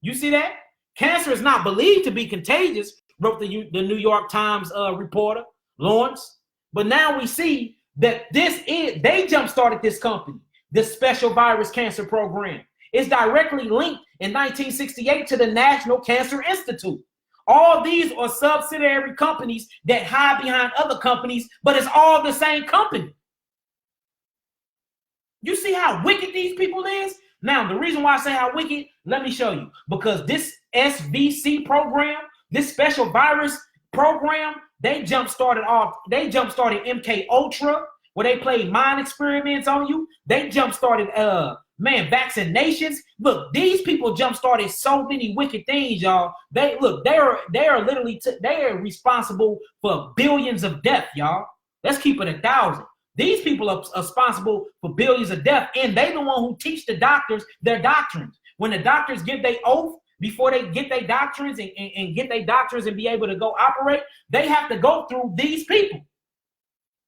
You see that? Cancer is not believed to be contagious, wrote the New York Times reporter, Lawrence. But now we see that they jump-started this company, this special virus cancer program. It's directly linked in 1968 to the National Cancer Institute. All these are subsidiary companies that hide behind other companies, but it's all the same company. You see how wicked these people is? Now, the reason why I say how wicked, let me show you. Because this SVC program, this special virus program, they jump-started MK Ultra, where they played mind experiments on you. They jump-started vaccinations. Look, these people jump-started so many wicked things, y'all. They are literally they are responsible for billions of deaths, y'all. Let's keep it 1,000. These people are responsible for billions of deaths, and they the one who teach the doctors their doctrines. When the doctors give their oath before they get their doctrines and get their doctrines and be able to go operate, they have to go through these people.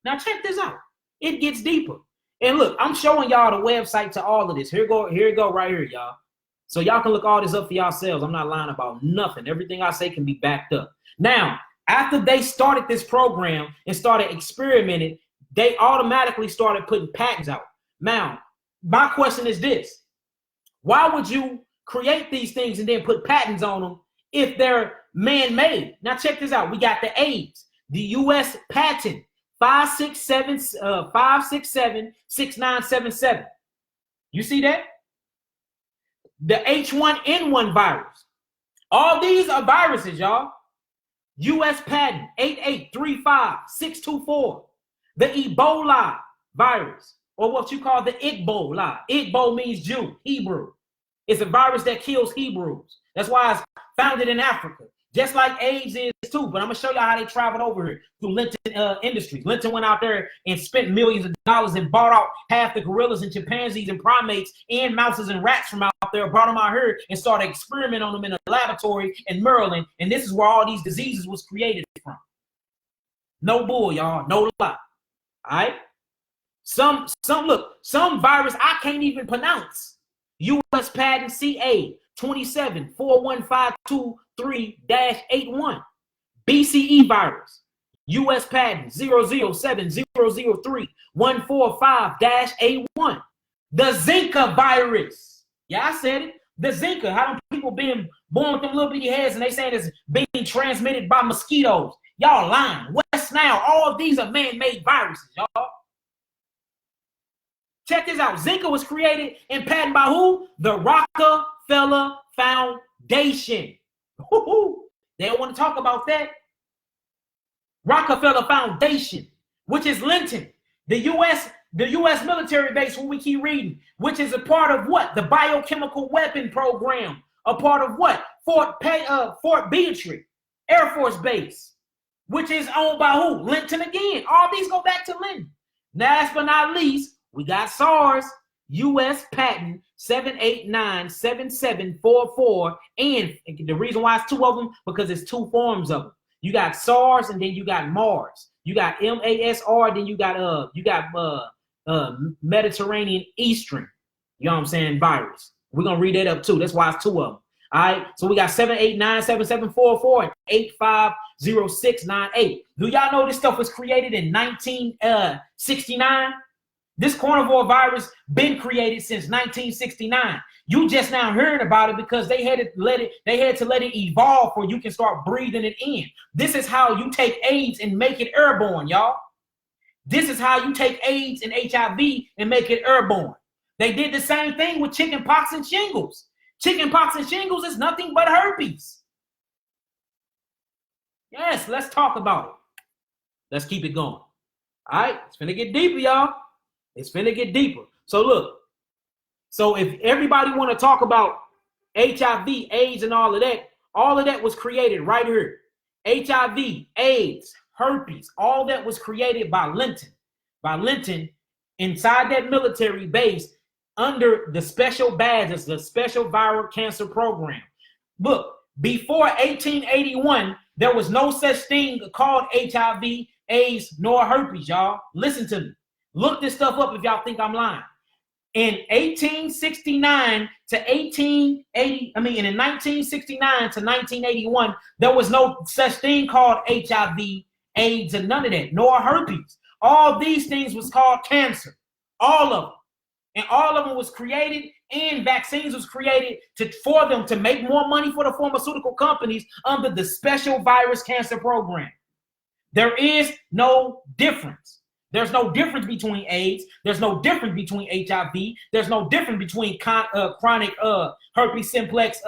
Now check this out. It gets deeper. And look, I'm showing y'all the website to all of this. Here it go right here, y'all. So y'all can look all this up for yourselves. I'm not lying about nothing. Everything I say can be backed up. Now, after they started this program and started experimenting, they automatically started putting patents out. Now, my question is this. Why would you create these things and then put patents on them if they're man-made? Now, check this out. We got the AIDS, the U.S. patent, 5676977. You see that? The H1N1 virus. All these are viruses, y'all. U.S. patent 8835624. The Ebola virus, or what you call the Igbo. Igbo means Jew, Hebrew. It's a virus that kills Hebrews. That's why it's founded in Africa, just like AIDS is too. But I'm gonna show y'all how they traveled over here through Linton Industries. Linton went out there and spent millions of dollars and bought out half the gorillas and chimpanzees and primates and mouses and rats from out there, brought them out here and started experimenting on them in a laboratory in Maryland. And this is where all these diseases was created from. No bull, y'all, no lie. All right. Some virus I can't even pronounce. U.S. patent CA 274152-3-81. BCE virus. U.S. patent 007003145-A1. The Zika virus. Yeah, I said it. The Zika. How them people being born with them little bitty heads and they saying it's being transmitted by mosquitoes. Y'all lying. West Nile. All of these are man-made viruses, y'all. Check this out. Zika was created and patented by who? The Rockefeller Foundation. They don't want to talk about that. Rockefeller Foundation, which is Linton, the U.S. military base, where we keep reading, which is a part of what? The biochemical weapon program. A part of what? Fort Beatrice Air Force Base, which is owned by who? Linton again. All these go back to Linton. Last but not least, we got SARS, U.S. patent 7897744. And the reason why it's two of them, because it's two forms of them. You got SARS and then you got MARS. You got MASR, then you got Mediterranean Eastern. You know what I'm saying? Virus. We're gonna read that up too. That's why it's two of them. All right. So we got 7897744 and 850698. Do y'all know this stuff was created in 1969? This carnivore virus been created since 1969. You just now heard about it because they had to let it evolve where you can start breathing it in. This is how you take AIDS and make it airborne, y'all. This is how you take AIDS and HIV and make it airborne. They did the same thing with chickenpox and shingles. Chickenpox and shingles is nothing but herpes. Yes, let's talk about it. Let's keep it going. All right, it's finna get deeper, y'all. It's finna get deeper. So look, so if everybody want to talk about HIV, AIDS, and all of that was created right here. HIV, AIDS, herpes, all that was created by Linton. By Linton inside that military base under the special badges, the Special Viral Cancer Program. Look, before 1881, there was no such thing called HIV, AIDS, nor herpes, y'all. Listen to me. Look this stuff up if y'all think I'm lying. In 1869 to 1880, and in 1969 to 1981, there was no such thing called HIV, AIDS, and none of that, nor herpes. All these things was called cancer, all of them. And all of them was created, and vaccines was created for them to make more money for the pharmaceutical companies under the Special Virus Cancer Program. There is no difference. There's no difference between AIDS. There's no difference between HIV. There's no difference between chronic herpes simplex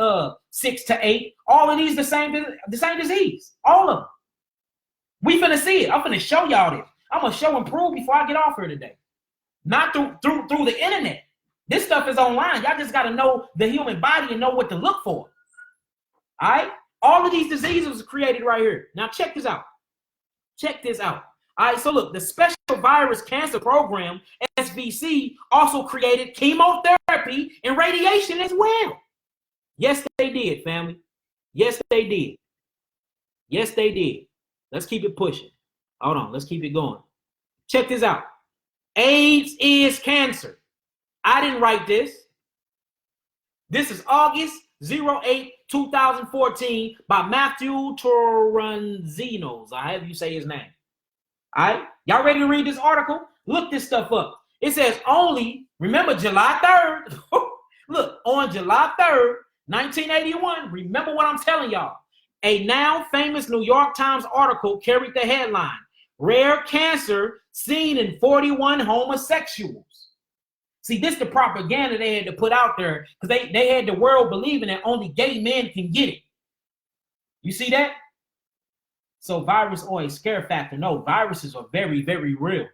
6 to 8. All of these the same disease. All of them. We finna see it. I'm finna show y'all this. I'm gonna show and prove before I get off here today. Not through the internet. This stuff is online. Y'all just got to know the human body and know what to look for. All right? All of these diseases are created right here. Now check this out. Check this out. All right, so look, the Special Virus Cancer Program, SVC, also created chemotherapy and radiation as well. Yes, they did, family. Yes, they did. Yes, they did. Let's keep it pushing. Hold on. Let's keep it going. Check this out. AIDS is cancer. I didn't write this. This is August 08, 2014 by Matthew Toranzinos. I have you say his name. All right. Y'all ready to read this article? Look this stuff up. It says remember July 3rd. Look, on July 3rd, 1981, remember what I'm telling y'all. A now famous New York Times article carried the headline, Rare Cancer Seen in 41 Homosexuals. See, this is the propaganda they had to put out there because they had the world believing that only gay men can get it. You see that? So virus or a scare factor. No, viruses are very, very real.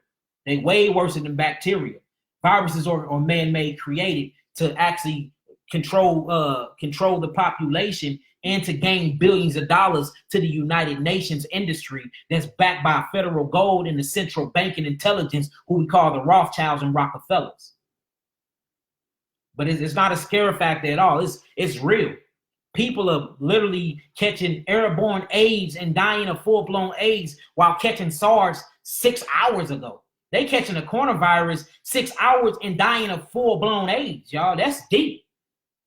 They way worse than bacteria. Viruses are man-made, created to actually control the population and to gain billions of dollars to the United Nations industry that's backed by federal gold and the central banking intelligence, who we call the Rothschilds and Rockefellers. But it's not a scare factor at all. It's real. People are literally catching airborne AIDS and dying of full-blown AIDS while catching SARS 6 hours ago. They catching a coronavirus 6 hours and dying of full-blown AIDS, y'all. That's deep.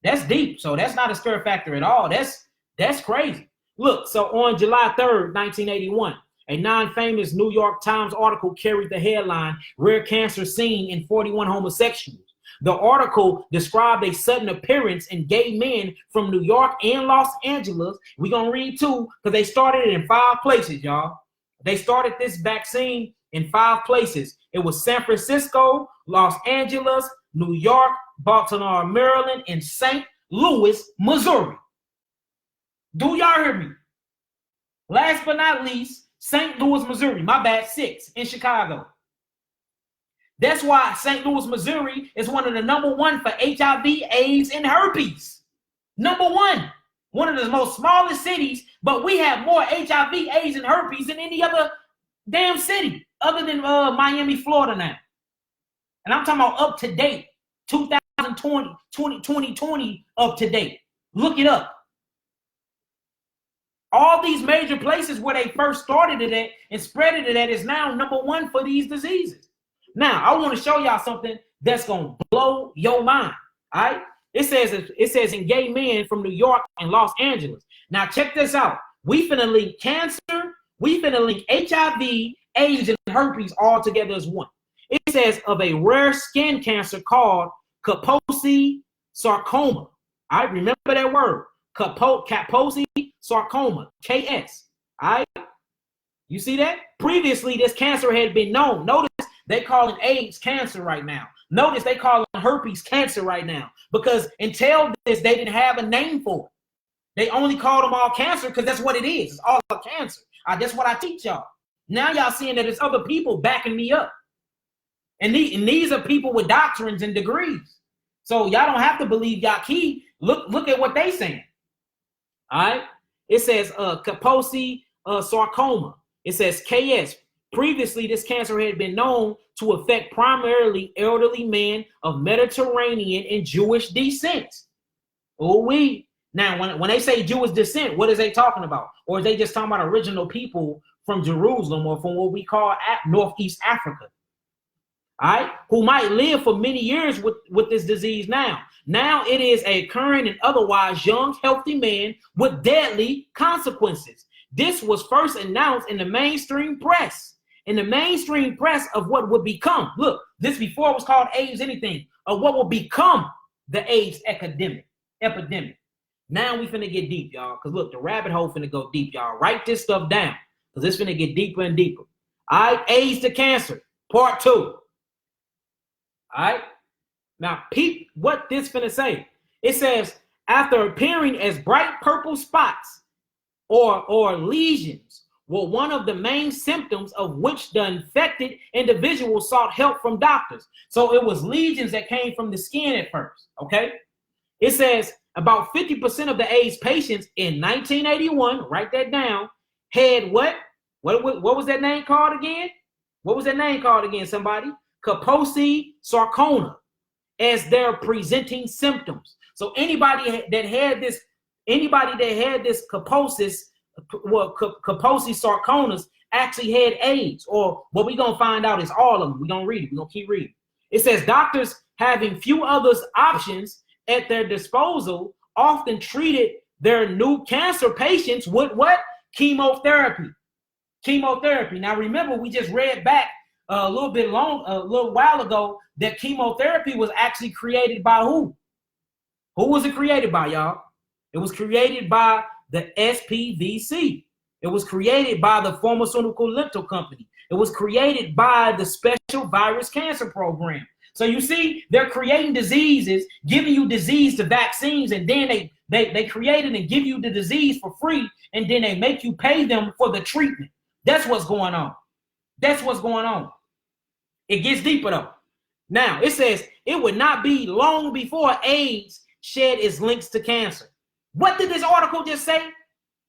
That's deep. So that's not a scare factor at all. That's crazy. Look, so on July 3rd, 1981, a non-famous New York Times article carried the headline, Rare Cancer Seen in 41 Homosexuals. The article described a sudden appearance in gay men from New York and Los Angeles. We're going to read too, because they started it in 5 places, y'all. They started this vaccine in 5 places. It was San Francisco, Los Angeles, New York, Baltimore, Maryland, and St. Louis, Missouri. Do y'all hear me? Last but not least, St. Louis, Missouri. My bad, 6 in Chicago. That's why St. Louis, Missouri is one of the #1 for HIV, AIDS, and herpes. #1. One of the most smallest cities, but we have more HIV, AIDS, and herpes than any other damn city other than Miami, Florida now. And I'm talking about up to date, 2020 up to date. Look it up. All these major places where they first started it at and spread it at is now #1 for these diseases. Now, I want to show y'all something that's going to blow your mind, all right? It says in gay men from New York and Los Angeles. Now, check this out. We finna link cancer, we finna link HIV, AIDS, and herpes all together as one. It says of a rare skin cancer called Kaposi sarcoma. All right, remember that word, Kaposi sarcoma, KS, all right? You see that? Previously, this cancer had been known. Notice they call it AIDS cancer right now. Notice they call it herpes cancer right now. Because until this, they didn't have a name for it. They only called them all cancer because that's what it is. It's all a cancer. That's what I teach y'all. Now y'all seeing that there's other people backing me up. And these are people with doctrines and degrees. So y'all don't have to believe Yaqui. Look at what they saying. All right. It says Kaposi sarcoma. It says KS. Previously, this cancer had been known to affect primarily elderly men of Mediterranean and Jewish descent. Now, when they say Jewish descent, what is they talking about? Or is they just talking about original people from Jerusalem or from what we call Northeast Africa? All right, who might live for many years with this disease now. Now it is occurring in otherwise young, healthy men with deadly consequences. This was first announced in the mainstream press. In the mainstream press of what would become, look, this before it was called AIDS anything, of what will become the AIDS epidemic. Now we finna get deep, y'all, because look, the rabbit hole finna go deep, y'all. Write this stuff down, because it's finna get deeper and deeper. All right, AIDS to cancer, part 2. All right, now peep what this finna say. It says, after appearing as bright purple spots or lesions, were one of the main symptoms of which the infected individual sought help from doctors. So it was lesions that came from the skin at first, okay? It says about 50% of the AIDS patients in 1981, write that down, had what was that name called again? What was that name called again, somebody? Kaposi sarcoma as their presenting symptoms. So anybody that had this Kaposi sarcomas actually had AIDS, or what we're going to find out is all of them. We're going to read it. We're going to keep reading. It says doctors having few other options at their disposal often treated their new cancer patients with what? Chemotherapy. Now remember, we just read back a little while ago that chemotherapy was actually created by who? Who was it created by, y'all? It was created by the SPVC. It was created by the Pharmaceutical Limited Company. It was created by the Special Virus Cancer Program. So you see, they're creating diseases, giving you disease to vaccines, and then they create it and give you the disease for free, and then they make you pay them for the treatment. That's what's going on. It gets deeper though. Now, it says it would not be long before AIDS shed its links to cancer. What did this article just say?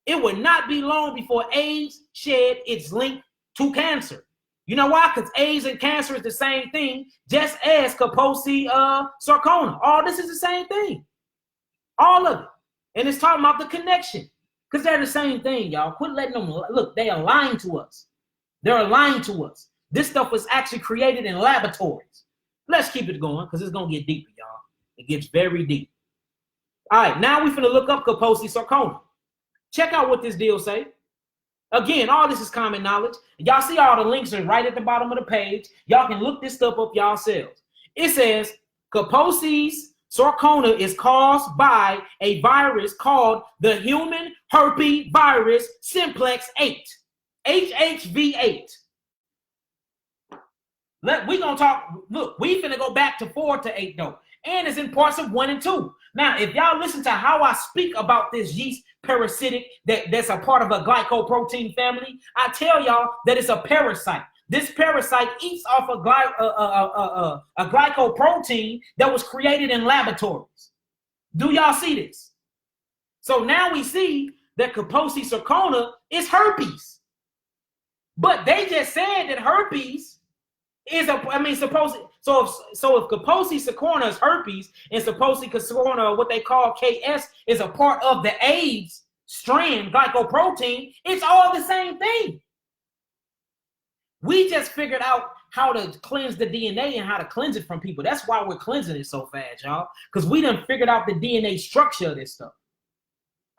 It would not be long before AIDS shed its link to cancer. You know why? Because AIDS and cancer is the same thing, just as Kaposi sarcoma. All this is the same thing. All of it. And it's talking about the connection. Because they're the same thing, y'all. Quit letting them, look, they are lying to us. They're lying to us. This stuff was actually created in laboratories. Let's keep it going, because it's going to get deeper, y'all. It gets very deep. All right, now we're finna look up Kaposi sarcoma. Check out what this deal say. Again, all this is common knowledge. Y'all see all the links are right at the bottom of the page. Y'all can look this stuff up yourselves. It says Kaposi sarcoma is caused by a virus called the human herpes virus simplex 8, HHV8. We're going to talk, look, we finna go back to 4 to 8 though. And it's in parts of 1 and 2. Now, if y'all listen to how I speak about this yeast parasitic that's a part of a glycoprotein family, I tell y'all that it's a parasite. This parasite eats off a glycoprotein that was created in laboratories. Do y'all see this? So now we see that Kaposi sarcoma is herpes. But they just said that herpes is so if Kaposi sarcoma is herpes and Kaposi sarcoma, what they call KS, is a part of the AIDS strand glycoprotein, it's all the same thing. We just figured out how to cleanse the DNA and how to cleanse it from people. That's why we're cleansing it so fast, y'all, because we done figured out the DNA structure of this stuff.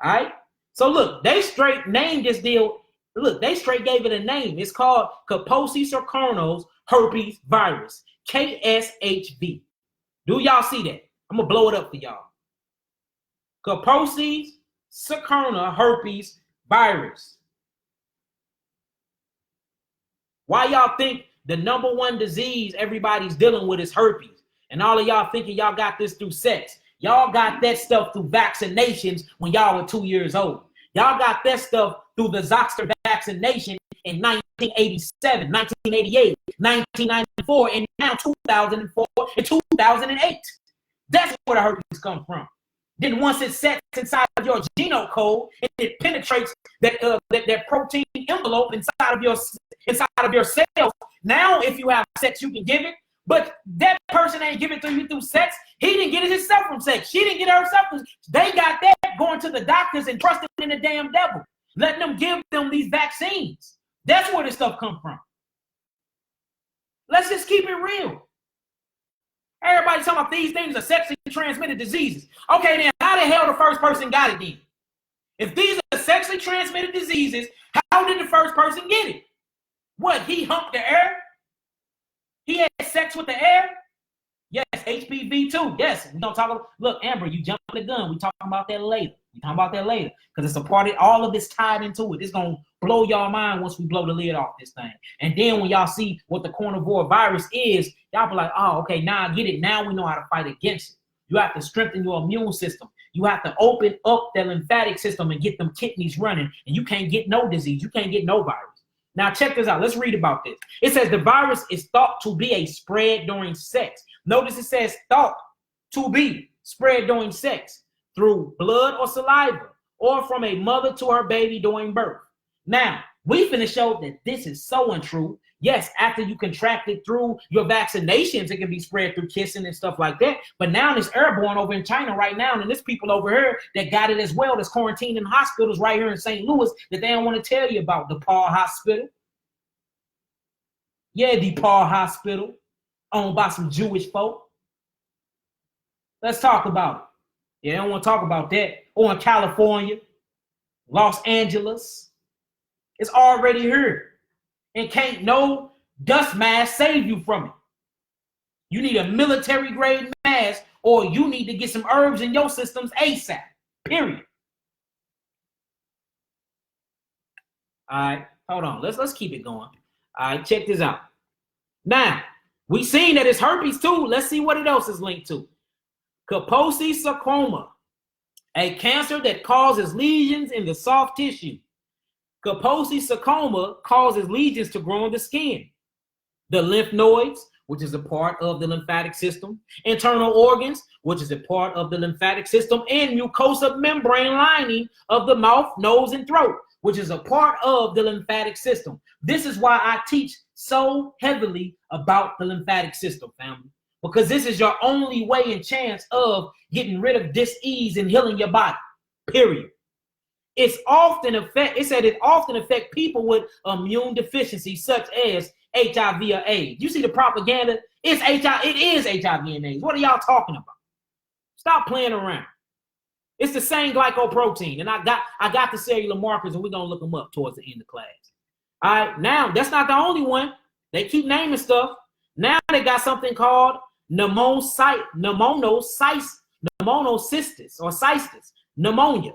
All right. So look, they straight named this deal. Look, they straight gave it a name. It's called Kaposi sarcoma herpes virus, KSHV. Do y'all see that? I'm gonna blow it up for y'all. Kaposi sarcoma herpes virus. Why y'all think the #1 disease everybody's dealing with is herpes? And all of y'all thinking y'all got this through sex. Y'all got that stuff through vaccinations when y'all were 2 years old. Y'all got that stuff through the Zoster vaccination in 19 1987, 1988, 1994, and now 2004 and 2008. That's where the herpes come from. Then once it sets inside of your genome code, it penetrates that protein envelope inside of your cells. Now, if you have sex, you can give it. But that person ain't give it to you through sex. He didn't get it himself from sex. She didn't get it herself. They got that going to the doctors and trusting in the damn devil, letting them give them these vaccines. That's where this stuff come from. Let's just keep it real. Everybody's talking about these things are sexually transmitted diseases. Okay, then how the hell the first person got it then? If these are sexually transmitted diseases, how did the first person get it? What, he humped the air? He had sex with the air? Yes, HPV too. Yes, we don't talk about, look, Amber, you jumped the gun. We talking about that later. Because it's a part of all of this tied into it. It's going to blow y'all mind once we blow the lid off this thing. And then when y'all see what the carnivore virus is, y'all be like, oh, okay, now I get it. Now we know how to fight against it. You have to strengthen your immune system. You have to open up the lymphatic system and get them kidneys running. And you can't get no disease. You can't get no virus. Now check this out. Let's read about this. It says the virus is thought to be a spread during sex. Notice it says thought to be spread during sex through blood or saliva or from a mother to her baby during birth. Now, we finna show that this is so untrue. Yes, after you contract it through your vaccinations, it can be spread through kissing and stuff like that. But now it's airborne over in China right now, and there's people over here that got it as well. That's quarantined in hospitals right here in St. Louis that they don't want to tell you about. DePaul Hospital. Yeah, DePaul Hospital, owned by some Jewish folk. Let's talk about it. Yeah, I don't want to talk about that. Or in California, Los Angeles. It's already here. And can't no dust mask save you from it. You need a military grade mask, or you need to get some herbs in your systems ASAP. Period. All right, hold on. Let's keep it going. All right, check this out. Now, we seen that it's herpes too. Let's see what it else is linked to. Kaposi sarcoma, a cancer that causes lesions in the soft tissue. Kaposi sarcoma causes lesions to grow in the skin. The lymph nodes, which is a part of the lymphatic system, internal organs, which is a part of the lymphatic system, and mucosa membrane lining of the mouth, nose, and throat, which is a part of the lymphatic system. This is why I teach so heavily about the lymphatic system, family, because this is your only way and chance of getting rid of dis-ease and healing your body, period. It often affect people with immune deficiencies such as HIV or AIDS. You see the propaganda? It is HIV and AIDS. What are y'all talking about? Stop playing around. It's the same glycoprotein, and I got the cellular markers, and we're gonna look them up towards the end of class. All right, now that's not the only one. They keep naming stuff. Now they got something called pneumocystis or cystis, pneumonia.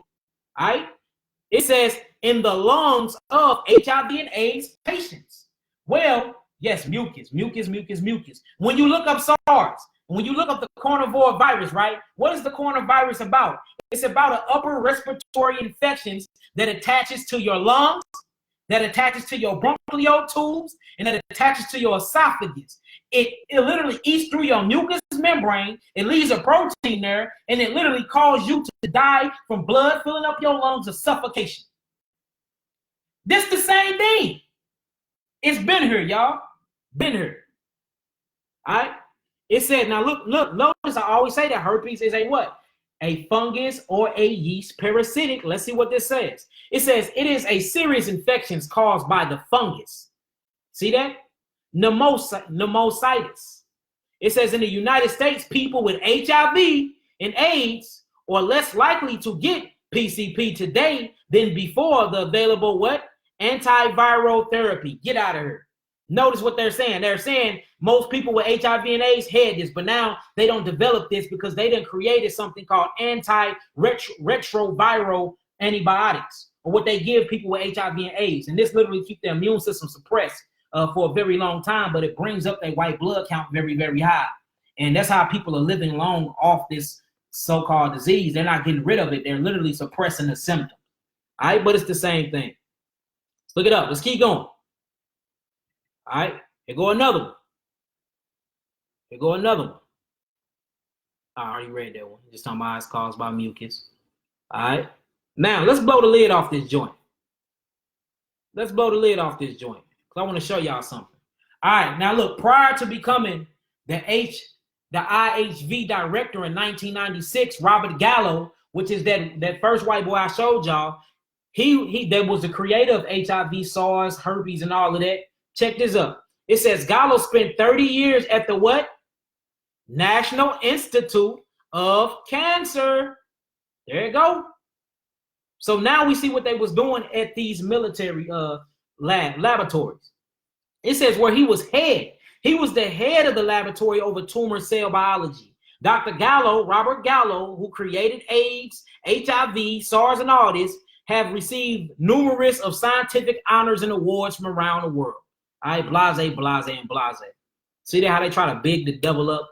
All right. It says in the lungs of HIV and AIDS patients. Well, yes, mucus. When you look up SARS, when you look up the carnivore virus, right? What is the coronavirus about? It's about an upper respiratory infections that attaches to your lungs, that attaches to your bronchial tubes, and that attaches to your esophagus. It literally eats through your mucous membrane. It leaves a protein there, and it literally causes you to die from blood filling up your lungs or suffocation. This the same thing. It's been here, y'all. Been here. All right? It said, now look, notice I always say that herpes is a what? A fungus or a yeast parasitic. Let's see what this says. It says it is a serious infection caused by the fungus. See that? Pneumocystis. It says in the United States, people with HIV and AIDS are less likely to get PCP today than before the available what? Antiviral therapy. Get out of here. Notice what they're saying. They're saying most people with HIV and AIDS had this, but now they don't develop this because they done created something called antiretroviral antibiotics, or what they give people with HIV and AIDS. And this literally keeps their immune system suppressed for a very long time, but it brings up their white blood count very, very high. And that's how people are living long off this so-called disease. They're not getting rid of it. They're literally suppressing the symptoms. All right, but it's the same thing. Let's look it up. Let's keep going. All right, here go another one. Here go another one. I already read that one. Just talking about eyes caused by mucus. All right. Now, let's blow the lid off this joint. Let's blow the lid off this joint. Because I want to show y'all something. All right. Now, look, prior to becoming the IHV director in 1996, Robert Gallo, which is that first white boy I showed y'all, he that was the creator of HIV, SARS, herpes, and all of that. Check this up. It says Gallo spent 30 years at the what? National Institute of Cancer. There you go. So now we see what they was doing at these military laboratories. It says where he was head. He was the head of the laboratory over tumor cell biology. Dr. Gallo, Robert Gallo, who created AIDS, HIV, SARS, and all this, have received numerous of scientific honors and awards from around the world. All right, blase, blase, and blase. See how they try to big the devil up?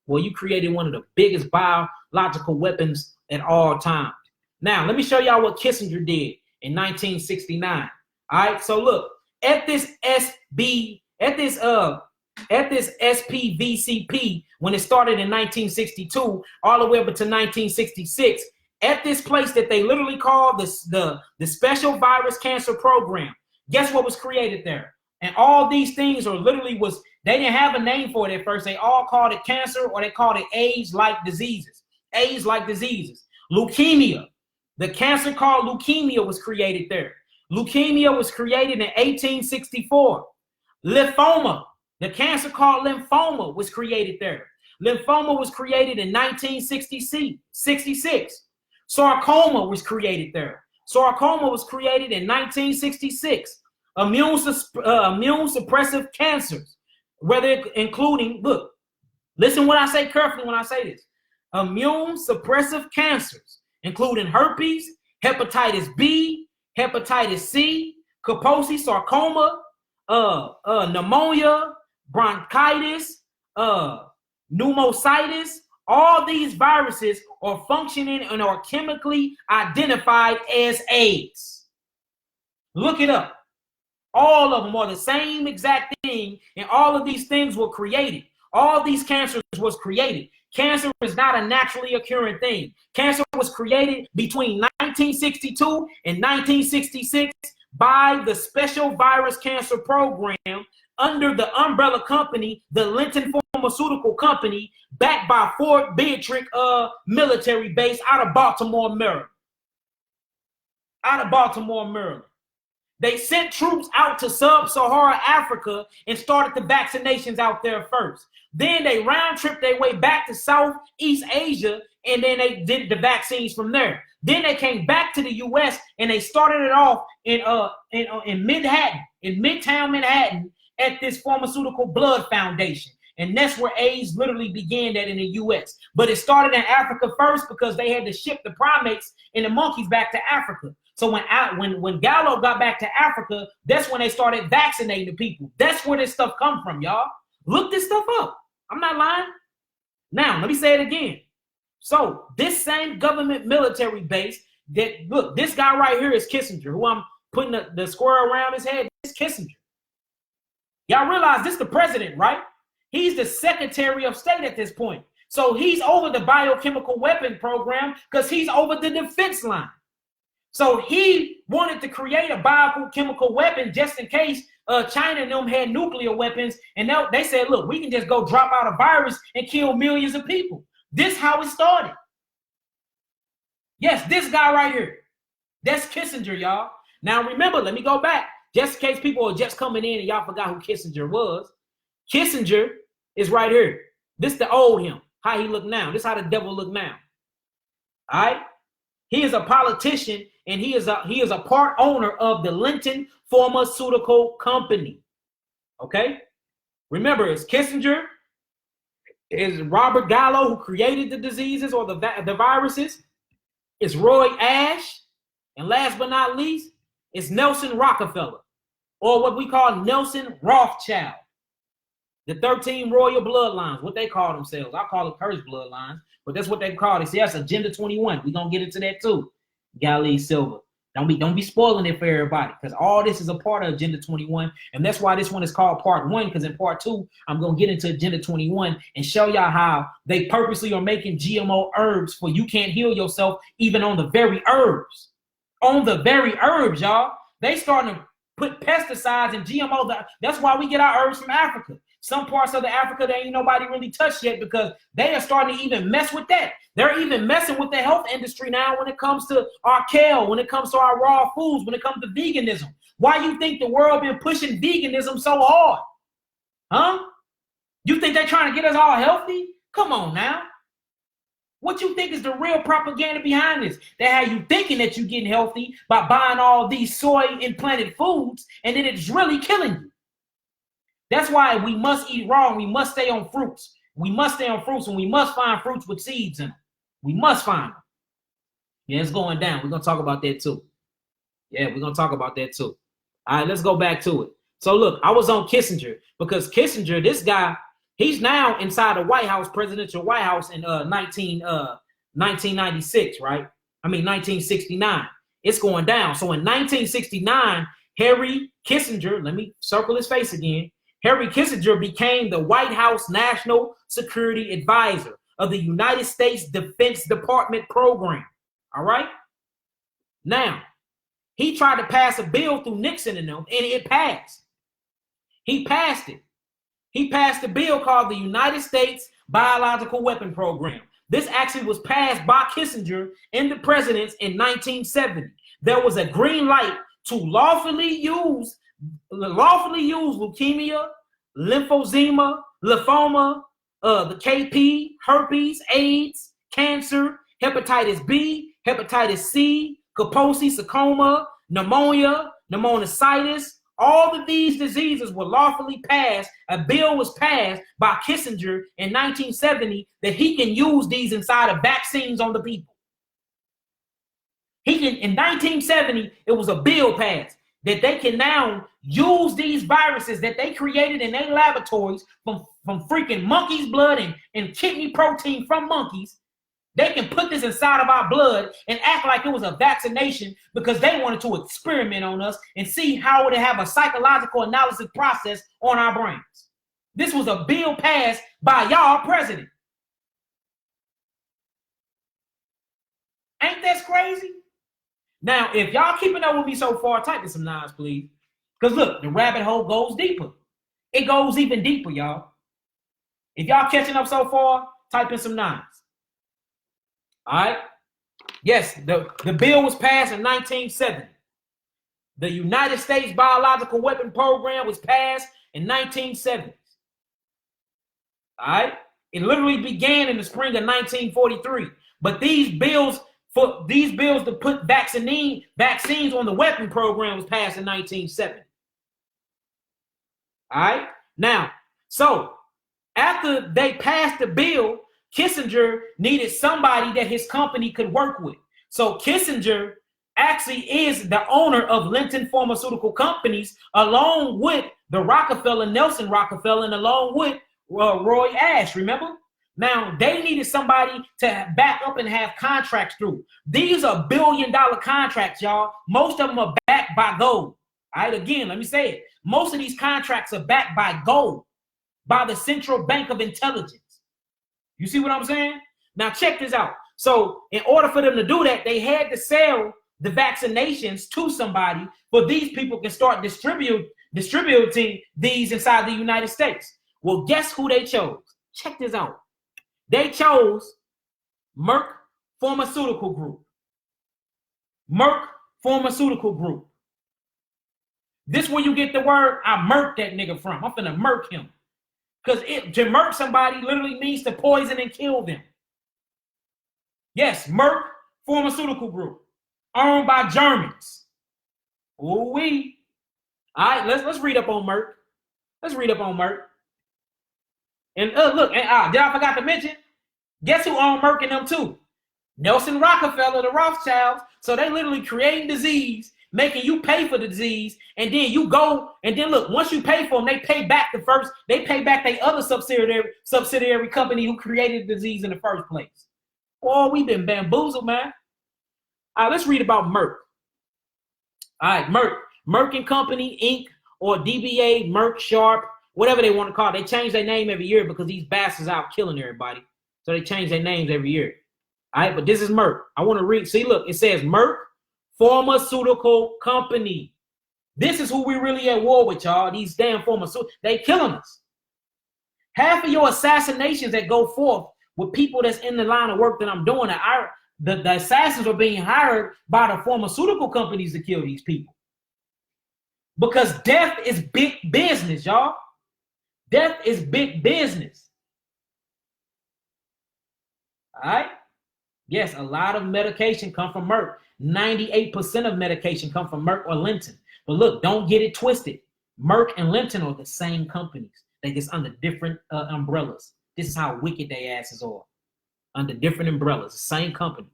Well, you created one of the biggest biological weapons at all times. Now, let me show y'all what Kissinger did in 1969. All right, so look, at this SPVCP, when it started in 1962, all the way up to 1966, at this place that they literally called the Special Virus Cancer Program, guess what was created there? And all these things are literally they didn't have a name for it at first. They all called it cancer, or they called it AIDS-like diseases. AIDS-like diseases. Leukemia. The cancer called leukemia was created there. Leukemia was created in 1864. Lymphoma. The cancer called lymphoma was created there. Lymphoma was created in 1966. Sarcoma was created there. Sarcoma was created in 1966. Immune suppressive cancers, whether including, look, listen what I say carefully when I say this. Immune suppressive cancers, including herpes, hepatitis B, hepatitis C, Kaposi sarcoma, pneumonia, bronchitis, pneumocystis. All these viruses are functioning and are chemically identified as AIDS. Look it up. All of them are the same exact thing, and all of these things were created. All these cancers was created. Cancer is not a naturally occurring thing. Cancer was created between 1962 and 1966 by the Special Virus Cancer Program under the umbrella company, the Linton Pharmaceutical Company, backed by Fort Beatrix military base out of Baltimore, Maryland. They sent troops out to sub-Saharan Africa and started the vaccinations out there first. Then they round-tripped their way back to Southeast Asia, and then they did the vaccines from there. Then they came back to the U.S. and they started it off in Manhattan, in Midtown Manhattan, at this Pharmaceutical Blood Foundation. And that's where AIDS literally began that in the U.S. But it started in Africa first because they had to ship the primates and the monkeys back to Africa. So when Gallo got back to Africa, that's when they started vaccinating the people. That's where this stuff come from, y'all. Look this stuff up. I'm not lying. Now, let me say it again. So this same government military base look, this guy right here is Kissinger, who I'm putting the square around his head. This is Kissinger. Y'all realize this is the president, right? He's the Secretary of State at this point. So he's over the biochemical weapon program because he's over the defense line. So he wanted to create a biochemical weapon just in case China and them had nuclear weapons. And they said, look, we can just go drop out a virus and kill millions of people. This is how it started. Yes, this guy right here. That's Kissinger, y'all. Now remember, let me go back. Just in case people are just coming in and y'all forgot who Kissinger was. Kissinger is right here. This is the old him. How he look now. This is how the devil look now. All right? He is a politician, and he is a part owner of the Linton Pharmaceutical Company. Okay? Remember, it's Kissinger, it's Robert Gallo, who created the diseases or the viruses. It's Roy Ash, and last but not least, it's Nelson Rockefeller, or what we call Nelson Rothschild. The 13 royal bloodlines, what they call themselves. I call it cursed bloodlines, but that's what they call it. See, that's Agenda 21. We're going to get into that too. Galilee Silver. Don't be spoiling it for everybody, because all this is a part of Agenda 21, and that's why this one is called Part 1, because in Part 2, I'm going to get into Agenda 21 and show y'all how they purposely are making GMO herbs for you can't heal yourself even on the very herbs. On the very herbs, y'all. They starting to put pesticides and GMO. That's why we get our herbs from Africa. Some parts of the Africa, they ain't nobody really touched yet, because they are starting to even mess with that. They're even messing with the health industry now when it comes to our kale, when it comes to our raw foods, when it comes to veganism. Why you think the world been pushing veganism so hard? Huh? You think they're trying to get us all healthy? Come on now. What you think is the real propaganda behind this? They have you thinking that you're getting healthy by buying all these soy implanted foods, and then it's really killing you. That's why we must eat raw, and we must stay on fruits. We must stay on fruits, and we must find fruits with seeds in them. We must find them. Yeah, it's going down. We're going to talk about that too. Yeah, we're going to talk about that too. All right, let's go back to it. So look, I was on Kissinger, because Kissinger, this guy, he's now inside the White House, presidential White House in 1996, right? I mean, 1969. It's going down. So in 1969, Harry Kissinger, let me circle his face again. Harry Kissinger became the White House National Security Advisor of the United States Defense Department program. All right? Now, he tried to pass a bill through Nixon and them, and it passed. He passed it. He passed a bill called the United States Biological Weapon Program. This actually was passed by Kissinger and the presidents in 1970. There was a green light to lawfully use leukemia, lymphoma, the KP, herpes, AIDS, cancer, hepatitis B, hepatitis C, Kaposi, sarcoma, pneumonia, pneumonitis. All of these diseases were lawfully passed. A bill was passed by Kissinger in 1970 that he can use these inside of vaccines on the people. He can, in 1970, it was a bill passed that they can now use these viruses that they created in their laboratories from freaking monkeys' blood and kidney protein from monkeys. They can put this inside of our blood and act like it was a vaccination, because they wanted to experiment on us and see how it would have a psychological analysis process on our brains. This was a bill passed by y'all president. Ain't that crazy? Now, if y'all keeping up with me so far, type in some nines, please. Because look, the rabbit hole goes deeper. It goes even deeper, y'all. If y'all catching up so far, type in some nines. All right. Yes, the bill was passed in 1970. The United States Biological Weapon Program was passed in 1970. All right. It literally began in the spring of 1943. But these bills to put vaccines on the weapon program was passed in 1970. All right. Now, so after they passed the bill, Kissinger needed somebody that his company could work with. So Kissinger actually is the owner of Linton Pharmaceutical Companies, along with the Nelson Rockefeller, and along with Roy Ash, remember? Now, they needed somebody to back up and have contracts through. These are billion-dollar contracts, y'all. Most of them are backed by gold. All right, again, let me say it. Most of these contracts are backed by gold, by the Central Bank of Intelligence. You see what I'm saying? Now, check this out. So, in order for them to do that, they had to sell the vaccinations to somebody, for these people can start distributing these inside the United States. Well, guess who they chose? Check this out. They chose Merck Pharmaceutical Group. Merck Pharmaceutical Group. This where you get the word, I murked that nigga from. I'm finna murk him. Because to murk somebody literally means to poison and kill them. Yes, Merck Pharmaceutical Group. Owned by Germans. Ooh-wee. All right, let's read up on Merck. Let's read up on Merck. And look, did I forgot to mention? Guess who owned Merck and them too? Nelson Rockefeller, the Rothschilds. So they literally creating disease, making you pay for the disease, and then you go, and then look, once you pay for them, they pay back their other subsidiary company who created the disease in the first place. Oh, we've been bamboozled, man. All right, let's read about Merck. All right, Merck and Company, Inc., or DBA, Merck Sharp, whatever they want to call it. They change their name every year because these bastards out killing everybody. So they change their names every year. All right, but this is Merck. I want to read. See, look, it says Merck Pharmaceutical Company. This is who we really at war with, y'all. These damn pharmaceuticals. They killing us. Half of your assassinations that go forth with people that's in the line of work that I'm doing, the assassins are being hired by the pharmaceutical companies to kill these people. Because death is big business, y'all. Death is big business. All right? Yes, a lot of medication come from Merck. 98% of medication come from Merck or Linton. But look, don't get it twisted. Merck and Linton are the same companies. They just under different umbrellas. This is how wicked they asses are. Under different umbrellas, the same company.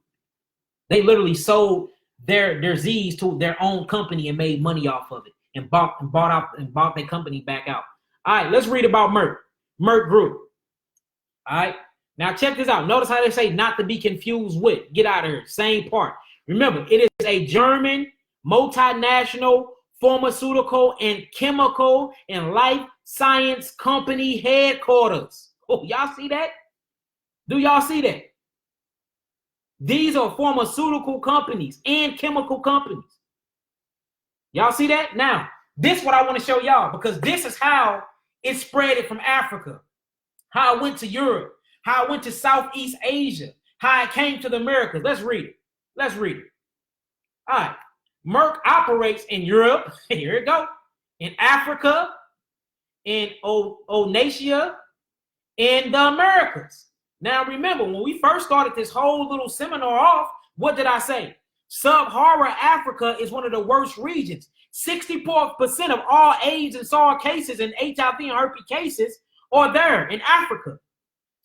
They literally sold their disease to their own company and made money off of it and bought their company back out. All right, let's read about Merck. Merck Group. All right. Now check this out. Notice how they say not to be confused with. Get out of here. Same part. Remember, it is a German multinational pharmaceutical and chemical and life science company headquarters. Oh, y'all see that? Do y'all see that? These are pharmaceutical companies and chemical companies. Y'all see that? Now, this is what I want to show y'all, because this is how it spread it from Africa, how it went to Europe, how it went to Southeast Asia, how it came to the Americas. Let's read it. Let's read it. All right. Merck operates in Europe. Here it go. In Africa, in Oceania, in the Americas. Now, remember, when we first started this whole little seminar off, what did I say? Sub-Saharan Africa is one of the worst regions. 64% of all AIDS and SARS cases and HIV and herpes cases are there in Africa.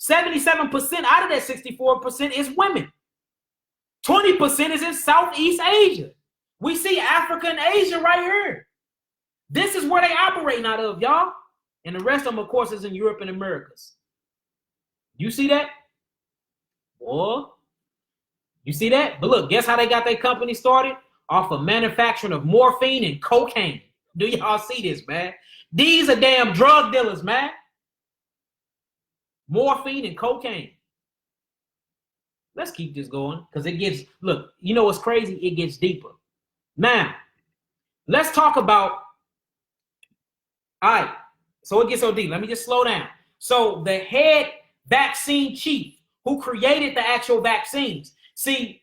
77% out of that 64% is women. 20% is in Southeast Asia. We see Africa and Asia right here. This is where they operating out of, y'all. And the rest of them, of course, is in Europe and Americas. You see that? Boy, you see that? But look, guess how they got their company started? Off of manufacturing of morphine and cocaine. Do y'all see this, man? These are damn drug dealers, man. Morphine and cocaine. Let's keep this going, because it gets, look, you know what's crazy? It gets deeper. Now, let's talk about, all right, so it gets so deep. Let me just slow down. So the head vaccine chief who created the actual vaccines, see,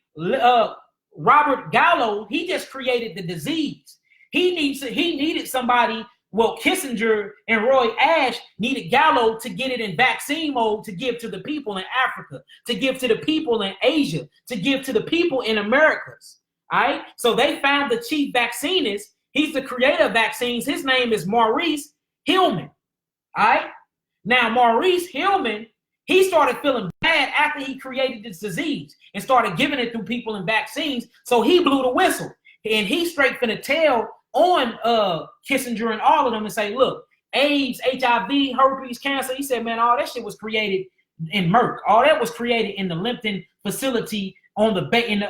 Robert Gallo, he just created the disease. He needed somebody. Well, Kissinger and Roy Ash needed Gallo to get it in vaccine mode to give to the people in Africa, to give to the people in Asia, to give to the people in Americas. All right. So they found the chief vaccinist. He's the creator of vaccines. His name is Maurice Hillman. All right. Now, Maurice Hillman, he started feeling bad after he created this disease and started giving it to people in vaccines. So he blew the whistle, and he straight finna tell on Kissinger and all of them and say, look, AIDS, HIV, herpes, cancer. He said, man, all that shit was created in Merck. All that was created in the Limpton facility on the in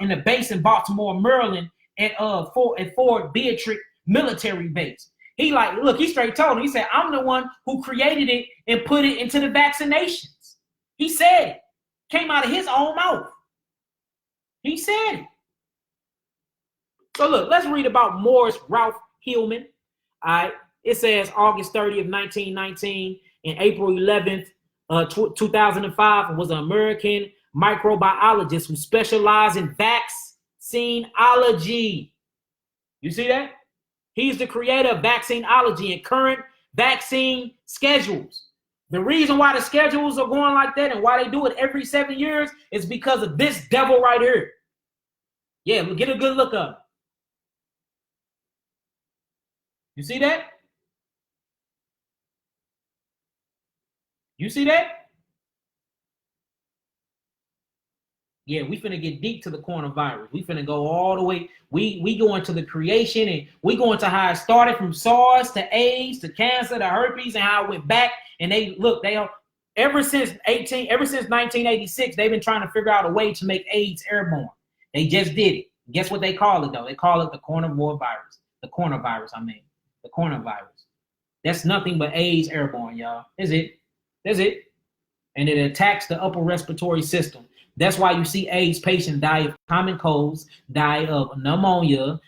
the base in Baltimore, Maryland, at Fort Beatrix military base. He like, look, he straight told him. He said, I'm the one who created it and put it into the vaccinations. He said it. Came out of his own mouth. He said it. So look, let's read about Morris Ralph Hillman. All right. It says August 30th, 1919 and April 11th, 2005, was an American microbiologist who specialized in vaccinology. You see that? He's the creator of vaccinology and current vaccine schedules. The reason why the schedules are going like that and why they do it every 7 years is because of this devil right here. Yeah, get a good look up. You see that? You see that? Yeah, we finna get deep to the coronavirus. We finna go all the way. We go into the creation, and we go into how it started from SARS to AIDS to cancer to herpes and how it went back. And they look, ever since 1986, they've been trying to figure out a way to make AIDS airborne. They just did it. Guess what they call it, though? They call it the coronavirus. The coronavirus, The coronavirus. That's nothing but AIDS airborne, y'all. That's it. That's it. And it attacks the upper respiratory system. That's why you see AIDS patients die of common colds, die of pneumonia,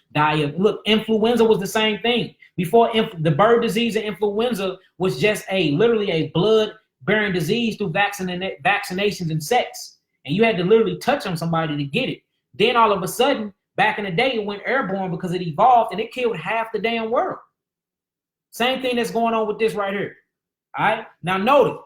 look, influenza was the same thing. Before the bird disease and influenza was just literally a blood-bearing disease through vaccinations and sex. And you had to literally touch on somebody to get it. Then all of a sudden, back in the day, it went airborne because it evolved and it killed half the damn world. Same thing that's going on with this right here. All right, now notice.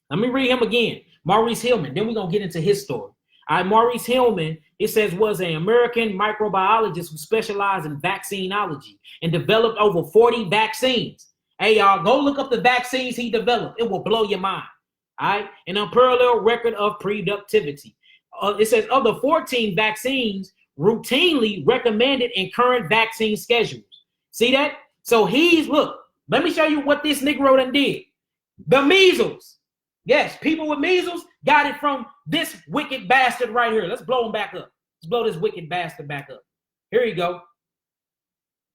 Let me read him again. Maurice Hillman. Then we're going to get into his story. All right, Maurice Hillman, it says, was an American microbiologist who specialized in vaccinology and developed over 40 vaccines. Hey, y'all, go look up the vaccines he developed. It will blow your mind. All right, an unparalleled record of productivity. It says, of the 14 vaccines routinely recommended in current vaccine schedules. See that? So look, let me show you what this Negro done did. The measles. Yes, people with measles got it from this wicked bastard right here. Let's blow him back up. Let's blow this wicked bastard back up. Here you go.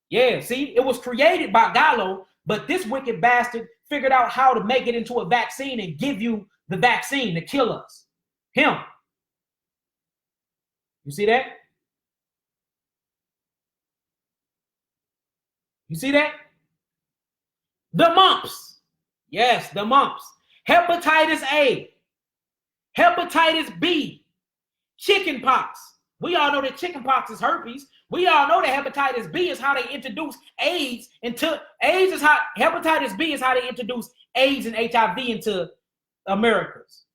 Yeah, see, it was created by Gallo, but this wicked bastard figured out how to make it into a vaccine and give you the vaccine to kill us. Him. You see that? You see that? The mumps. Yes, the mumps. Hepatitis A, hepatitis B, chicken pox. We all know that chicken pox is herpes. We all know that hepatitis B is how they introduce AIDS hepatitis B is how they introduce AIDS and HIV into Americas.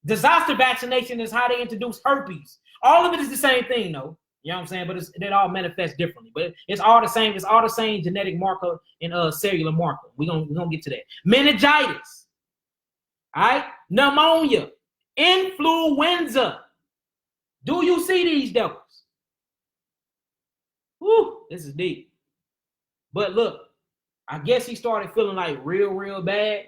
Disaster vaccination is how they introduce herpes. All of it is the same thing, though. You know what I'm saying? But it all manifests differently. But it's all the same. It's all the same genetic marker and cellular marker. We're gonna get to that. Meningitis. All right, pneumonia, influenza. Do you see these devils? Whew, this is deep. But look, I guess he started feeling like real bad.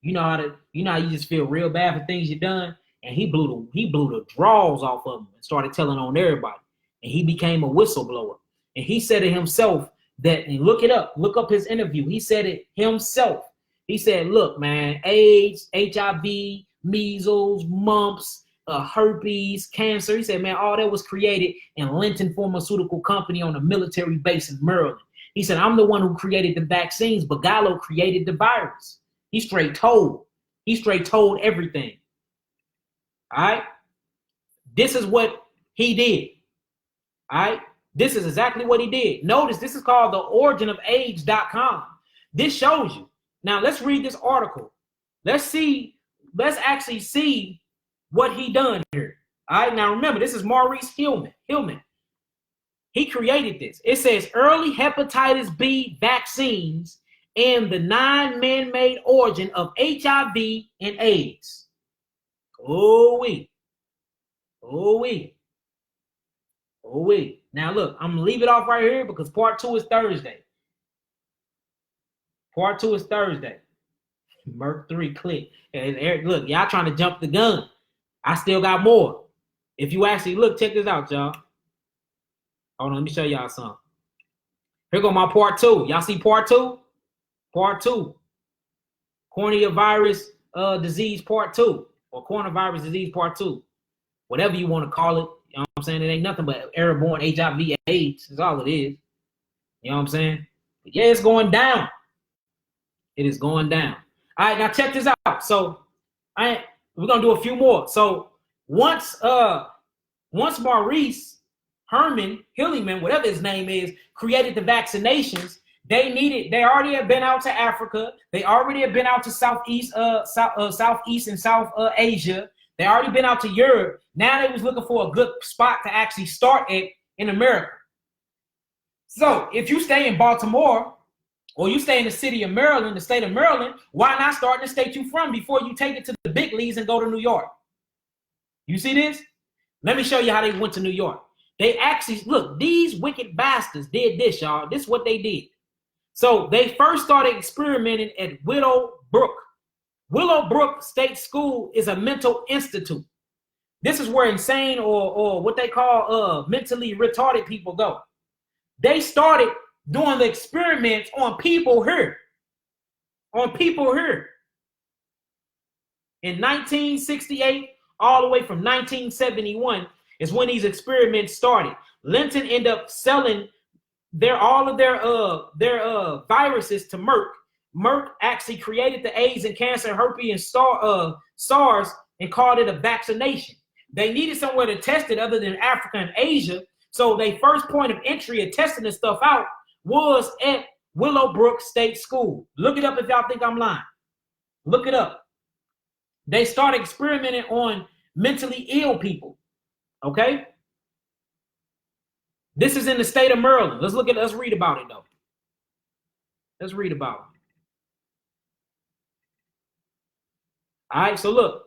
You know how you just feel real bad for things you've done, and he blew the draws off of him and started telling on everybody, and he became a whistleblower. And he said it himself that, and look up his interview. He said it himself. He said, look, man, AIDS, HIV, measles, mumps, herpes, cancer. He said, man, all that was created in Linton Pharmaceutical Company on a military base in Maryland. He said, I'm the one who created the vaccines, but Gallo created the virus. He straight told everything. All right. This is what he did. All right. This is exactly what he did. Notice this is called the originof-AIDS.com. This shows you. Now let's read this article. Let's actually see what he done here. All right, now remember, this is Maurice Hillman. He created this. It says early hepatitis B vaccines and the non-man-made origin of HIV and AIDS. Oh-wee. Now look, I'm gonna leave it off right here because part 2 is Thursday. Merc 3 click. And Eric, look, y'all trying to jump the gun. I still got more. If you actually look, check this out, y'all. Hold on, let me show y'all something. Here go my part 2. Y'all see part 2? Part 2. Coronavirus disease part 2. Or coronavirus disease part 2. Whatever you want to call it. You know what I'm saying? It ain't nothing but airborne HIV AIDS. That's all it is. You know what I'm saying? But yeah, it's going down. It is going down. All right, now check this out. So we're gonna do a few more. So once Maurice Hillman, whatever his name is, created the vaccinations, they already had been out to Africa. They already had been out to Southeast and South Asia. They already been out to Europe. Now they was looking for a good spot to actually start at in America. So if you stay in Baltimore or you stay in the city of Maryland, the state of Maryland, why not start in the state you from before you take it to the big leagues and go to New York? You see this? Let me show you how they went to New York. They actually, look, these wicked bastards did this, y'all. This is what they did. So they first started experimenting at Willowbrook. Willowbrook State School is a mental institute. This is where insane or what they call mentally retarded people go. They started doing the experiments on people here. On people here. In 1968, all the way from 1971 is when these experiments started. Linton ended up selling all of their viruses to Merck. Merck actually created the AIDS and cancer, herpes, and SARS and called it a vaccination. They needed somewhere to test it other than Africa and Asia. So their first point of entry of testing this stuff out was at Willowbrook State School. Look it up if y'all think I'm lying. Look it up. They started experimenting on mentally ill people. Okay? This is in the state of Maryland. Let's read about it though. Let's read about it. All right, so look.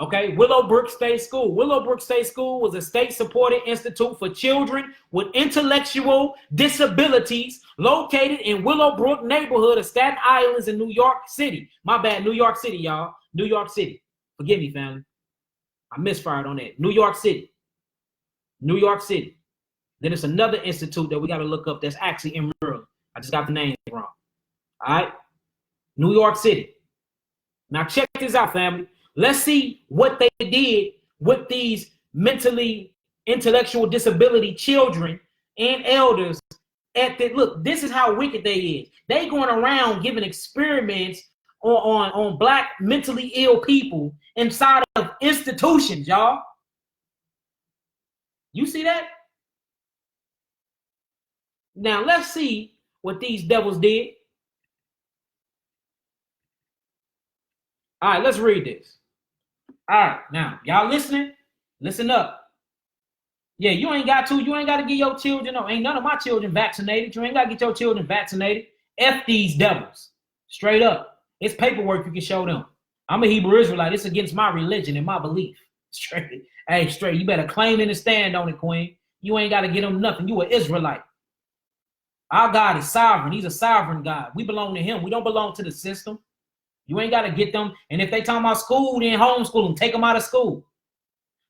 Okay, Willowbrook State School. Willowbrook State School was a state-supported institute for children with intellectual disabilities located in Willowbrook neighborhood of Staten Island in New York City. My bad, New York City, y'all. New York City. Forgive me, family. I misfired on that. New York City. New York City. Then it's another institute that we got to look up that's actually in Maryland. I just got the name wrong. All right? New York City. Now check this out, family. Let's see what they did with these mentally intellectual disability children and elders. Look, this is how wicked they is. They going around giving experiments on black mentally ill people inside of institutions, y'all. You see that? Now let's see what these devils did. All right, let's read this. All right, now, y'all listening? Listen up. Yeah, you ain't got to get your children, ain't none of my children vaccinated. You ain't got to get your children vaccinated. F these devils. Straight up. It's paperwork you can show them. I'm a Hebrew Israelite. It's against my religion and my belief. Straight. Hey, straight. You better claim and stand on it, Queen. You ain't got to get them nothing. You an Israelite. Our God is sovereign. He's a sovereign God. We belong to him. We don't belong to the system. You ain't got to get them. And if they talking about school, then homeschool them. Take them out of school.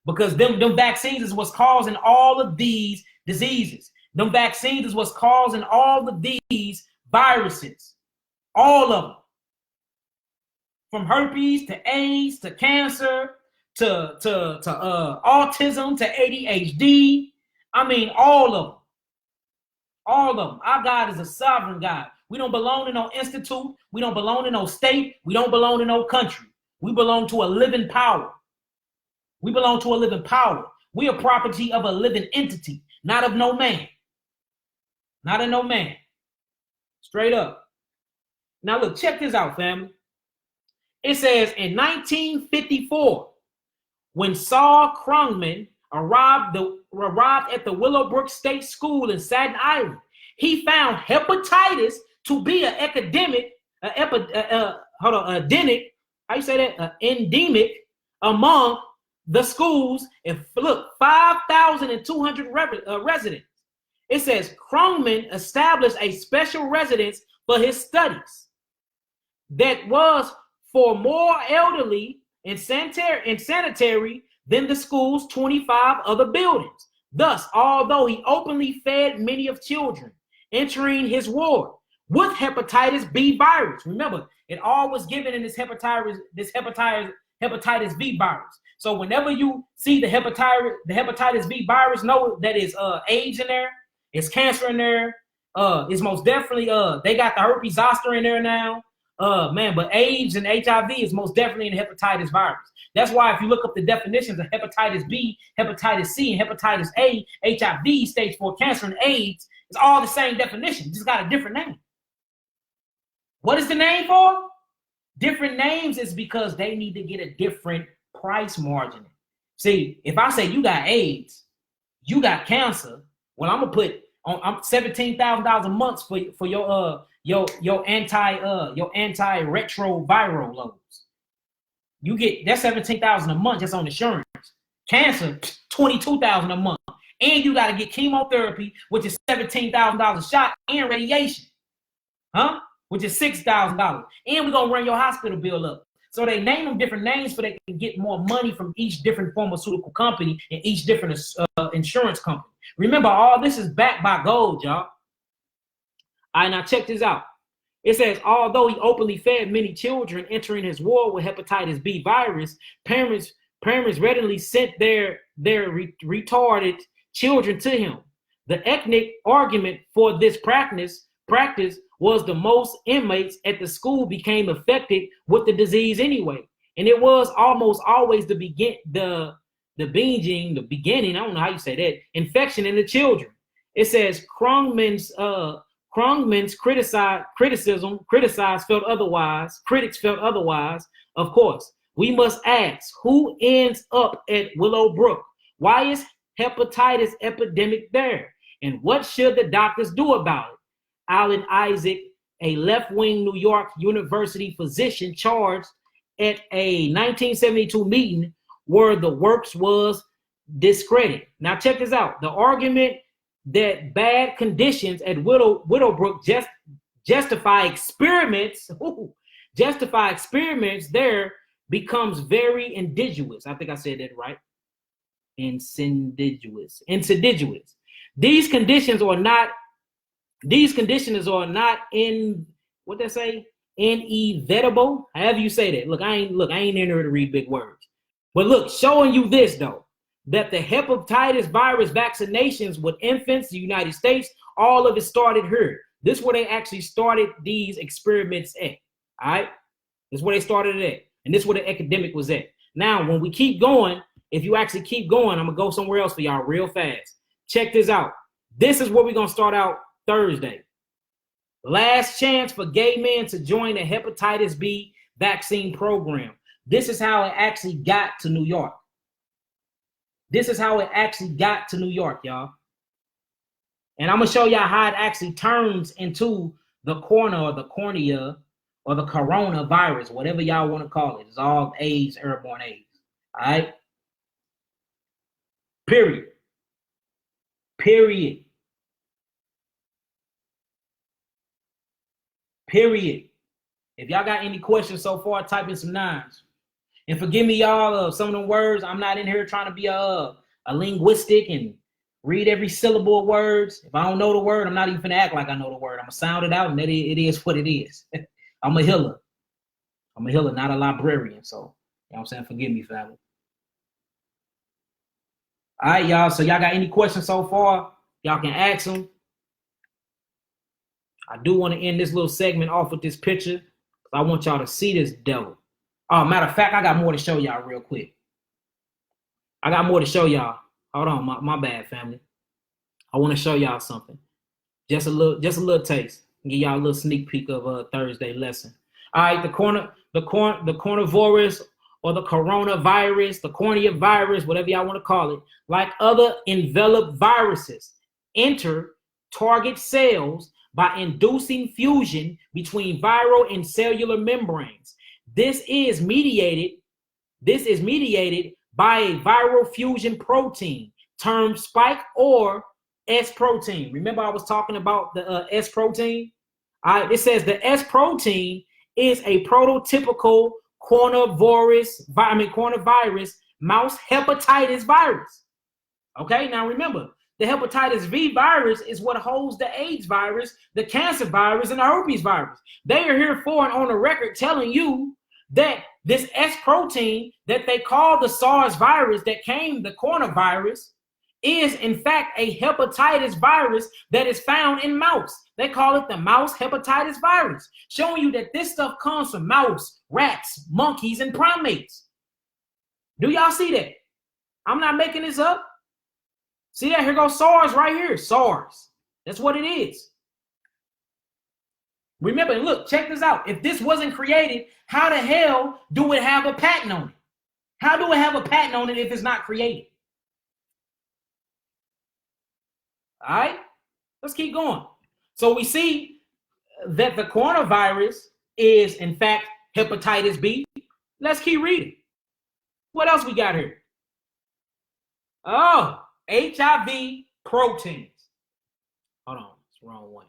Because them vaccines is what's causing all of these diseases. Them vaccines is what's causing all of these viruses. All of them. From herpes to AIDS to cancer to autism to ADHD. I mean, all of them. All of them. Our God is a sovereign God. We don't belong to no institute. We don't belong to no state. We don't belong to no country. We belong to a living power. We belong to a living power. We are property of a living entity, not of no man. Not of no man. Straight up. Now look, check this out, family. It says in 1954, when Saul Krugman arrived at the Willowbrook State School in Staten Island, he found hepatitis to be an endemic among the schools. And look, 5,200 residents. It says Krugman established a special residence for his studies that was for more elderly and sanitary than the school's 25 other buildings. Thus, although he openly fed many of children entering his ward with hepatitis B virus. Remember, it all was given in this hepatitis B virus. So whenever you see the hepatitis B virus, know that is AIDS in there, it's cancer in there, it's most definitely they got the herpes zoster in there now. But AIDS and HIV is most definitely in the hepatitis virus. That's why if you look up the definitions of hepatitis B, hepatitis C, and hepatitis A, HIV, stage 4 cancer, and AIDS, it's all the same definition, just got a different name. What is the name for? Different names is because they need to get a different price margin. See, if I say you got AIDS, you got cancer, well, I'm gonna put on $17,000 a month for your anti-retroviral loads. You get that $17,000 a month just on insurance. Cancer, $22,000 a month, and you got to get chemotherapy, which is $17,000 a shot, and radiation, which is $6,000, and we're gonna run your hospital bill up. So they name them different names so they can get more money from each different pharmaceutical company and each different insurance company. Remember, all this is backed by gold, y'all. All right, now check this out. It says, although he openly fed many children entering his war with hepatitis B virus, parents readily sent their retarded children to him. The ethnic argument for this practice was the most inmates at the school became affected with the disease anyway. And it was almost always the beginning, I don't know how you say that, infection in the children. It says Krugman's critics felt otherwise. Of course, we must ask, who ends up at Willowbrook? Why is hepatitis epidemic there? And what should the doctors do about it? Alan Isaac, a left-wing New York University physician, charged at a 1972 meeting where the works was discredited. Now check this out. The argument that bad conditions at Willowbrook justify experiments there becomes very insidious. I think I said that right. Insidious. These conditions are not inevitable. However you say that. Look, I ain't in here to read big words. But look, showing you this though, that the hepatitis virus vaccinations with infants, the United States, all of it started here. This is where they actually started these experiments at. All right? This is where they started it at. And this is where the academic was at. Now, when we keep going, if you actually keep going, I'm going to go somewhere else for y'all real fast. Check this out. This is where we're going to start out Thursday. Last chance for gay men to join the hepatitis B vaccine program. This is how it actually got to New York. Y'all. And I'm going to show y'all how it actually turns into the corona or the cornea or the coronavirus, whatever y'all want to call it. It's all AIDS, airborne AIDS. All right? Period. If y'all got any questions so far, type in some 9s. And forgive me, y'all, some of them words. I'm not in here trying to be a linguistic and read every syllable of words. If I don't know the word, I'm not even going to act like I know the word. I'm going to sound it out, and it is what it is. I'm a healer, not a librarian. So, you know what I'm saying? Forgive me, family. All right, y'all. So y'all got any questions so far? Y'all can ask them. I do want to end this little segment off with this picture. I want y'all to see this devil. Oh, matter of fact, I got more to show y'all real quick. Hold on, my bad, family. I want to show y'all something. Just a little taste. Give y'all a little sneak peek of a Thursday lesson. All right, the coronavirus or the coronavirus, the cornea virus, whatever y'all want to call it, like other enveloped viruses, enter target cells by inducing fusion between viral and cellular membranes. This is mediated by a viral fusion protein termed spike or S protein. Remember I was talking about the S protein? It says the S protein is a prototypical coronavirus mouse hepatitis virus. Okay, now remember, the hepatitis V virus is what holds the AIDS virus, the cancer virus, and the herpes virus. They are here for and on the record telling you that this S protein that they call the SARS virus that came, the coronavirus, is in fact a hepatitis virus that is found in mouse. They call it the mouse hepatitis virus, showing you that this stuff comes from mouse, rats, monkeys, and primates. Do y'all see that? I'm not making this up. See that? Here goes SARS right here. SARS. That's what it is. Remember, look, check this out. If this wasn't created, how the hell do it have a patent on it? How do it have a patent on it if it's not created? All right, let's keep going. So we see that the coronavirus is, in fact, hepatitis B. Let's keep reading. What else we got here? Oh, HIV proteins. Hold on, it's the wrong one.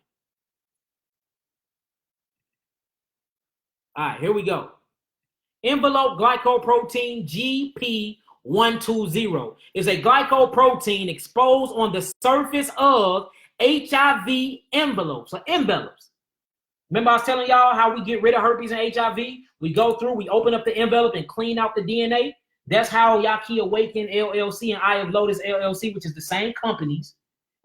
All right, here we go. Envelope glycoprotein GP120 is a glycoprotein exposed on the surface of HIV envelopes or envelopes. Remember I was telling y'all how we get rid of herpes and HIV? We go through, we open up the envelope and clean out the DNA. That's how Yaki Awaken LLC and Eye of Lotus LLC, which is the same companies,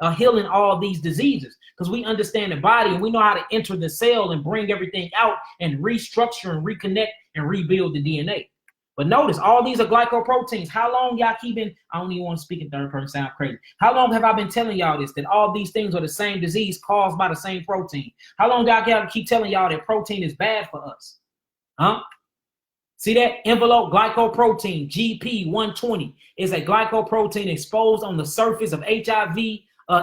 are healing all these diseases. Because we understand the body and we know how to enter the cell and bring everything out and restructure and reconnect and rebuild the DNA. But notice, all these are glycoproteins. How long y'all keeping, I don't even want to speak in third person, sound crazy. How long have I been telling y'all this, that all these things are the same disease caused by the same protein? How long do I keep telling y'all that protein is bad for us? Huh? See that? Envelope glycoprotein, GP120, is a glycoprotein exposed on the surface of HIV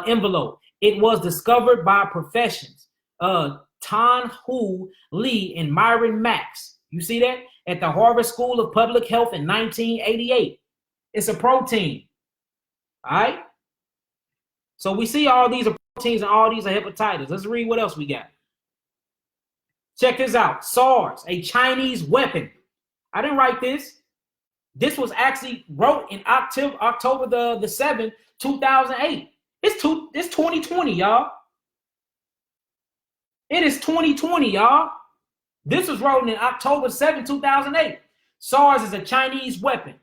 envelope. It was discovered by professions, Tan-Hu Lee and Myron Max. You see that? At the Harvard School of Public Health in 1988. It's a protein. All right? So we see all these are proteins and all these are hepatitis. Let's read what else we got. Check this out. SARS, a Chinese weapon. I didn't write this. This was actually wrote in October the 7th, 2008. It's 2020, y'all. It is 2020, y'all. This was written in October 7, 2008. SARS is a Chinese weapon.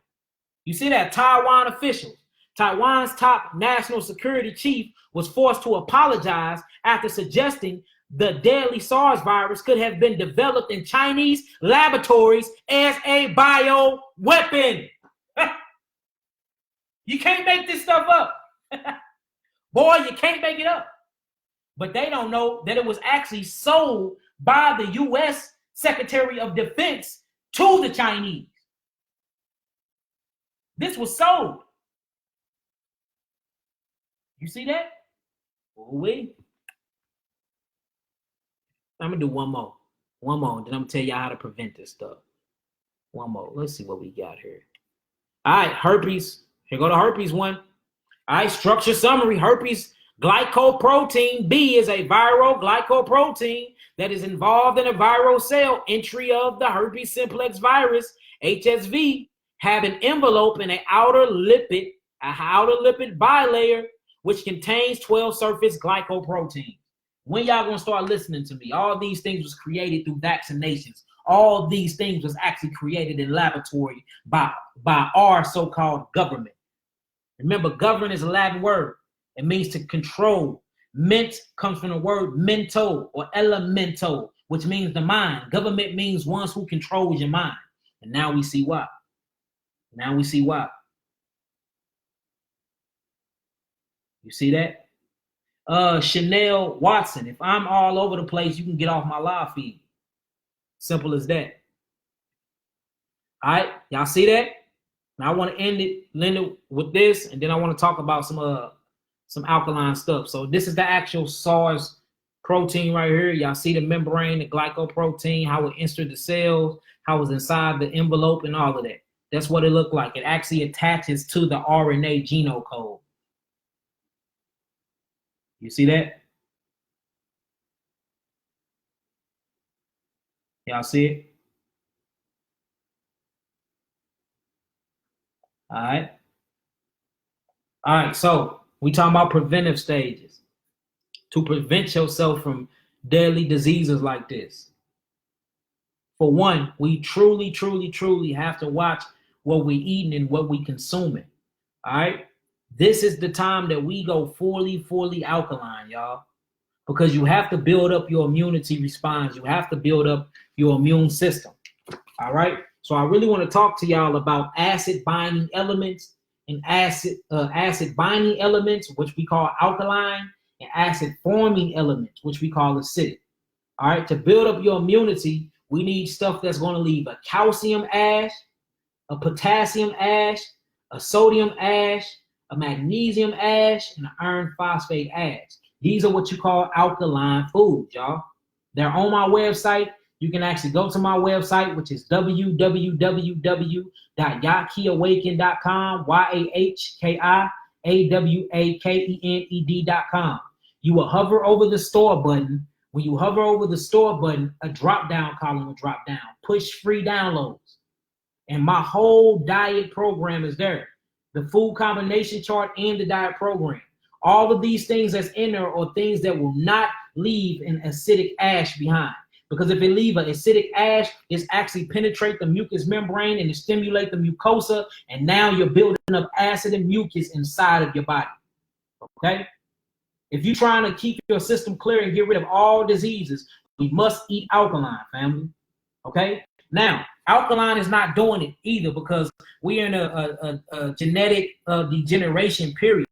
You see that? Taiwan officials. Taiwan's top national security chief was forced to apologize after suggesting the deadly SARS virus could have been developed in Chinese laboratories as a bioweapon. You can't make this stuff up. Boy, you can't make it up. But they don't know that it was actually sold by the U.S. Secretary of Defense to the Chinese. This was sold. You see that? Ooh-wee. I'm going to do one more. One more, and then I'm going to tell y'all how to prevent this stuff. One more. Let's see what we got here. All right, herpes. Here go the herpes one. All right, structure summary. Herpes glycoprotein B is a viral glycoprotein that is involved in a viral cell entry of the herpes simplex virus, HSV, have an envelope and an outer lipid bilayer, which contains 12 surface glycoproteins. When y'all gonna start listening to me? All these things was created through vaccinations. All these things was actually created in laboratory by our so-called government. Remember, government is a Latin word. It means to control. Ment comes from the word mento or elemento, which means the mind. Government means ones who controls your mind. And now we see why. Now we see why. You see that? Chanel Watson, if I'm all over the place, you can get off my live feed. Simple as that. All right, y'all see that? Now I want to end it with this, and then I want to talk about some alkaline stuff. So this is the actual SARS protein right here. Y'all see the membrane, the glycoprotein, how it entered the cells, how it's inside the envelope, and all of that. That's what it looked like. It actually attaches to the RNA genome code. You see that? Y'all see it? All right. All right, so we talking about preventive stages to prevent yourself from deadly diseases like this. For one, we truly, truly, truly have to watch what we're eating and what we're consuming. All right. This is the time that we go fully alkaline, y'all, because you have to build up your immunity response. You have to build up your immune system. All right. So I really want to talk to y'all about acid binding elements and acid binding elements, which we call alkaline, and acid forming elements, which we call acidic. All right. To build up your immunity, we need stuff that's going to leave a calcium ash, a potassium ash, a sodium ash, a magnesium ash, and an iron phosphate ash. These are what you call alkaline foods, y'all. They're on my website. You can actually go to my website, which is www.yakiawaken.com, YAHKIAWAKENED.com. You will hover over the store button. When you hover over the store button, a drop-down column will drop down. Push free downloads. And my whole diet program is there. The food combination chart and the diet program. All of these things that's in there are things that will not leave an acidic ash behind. Because if it leave an acidic ash, it's actually penetrate the mucous membrane and it stimulate the mucosa. And now you're building up acid and mucus inside of your body. Okay? If you're trying to keep your system clear and get rid of all diseases, we must eat alkaline, family. Okay? Now, alkaline is not doing it either because we're in a genetic degeneration period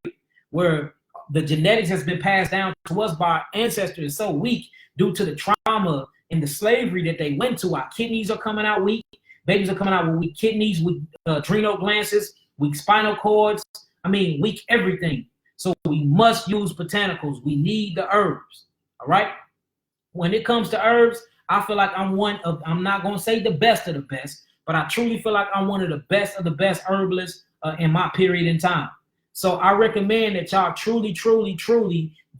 where the genetics has been passed down to us by our ancestors so weak due to the trauma and the slavery that they went to. Our kidneys are coming out weak. Babies are coming out with weak kidneys, weak adrenal glands, weak spinal cords. Weak everything. So we must use botanicals. We need the herbs. All right. When it comes to herbs, I feel like I'm not going to say the best of the best, but I truly feel like I'm one of the best herbalists in my period in time. So I recommend that y'all truly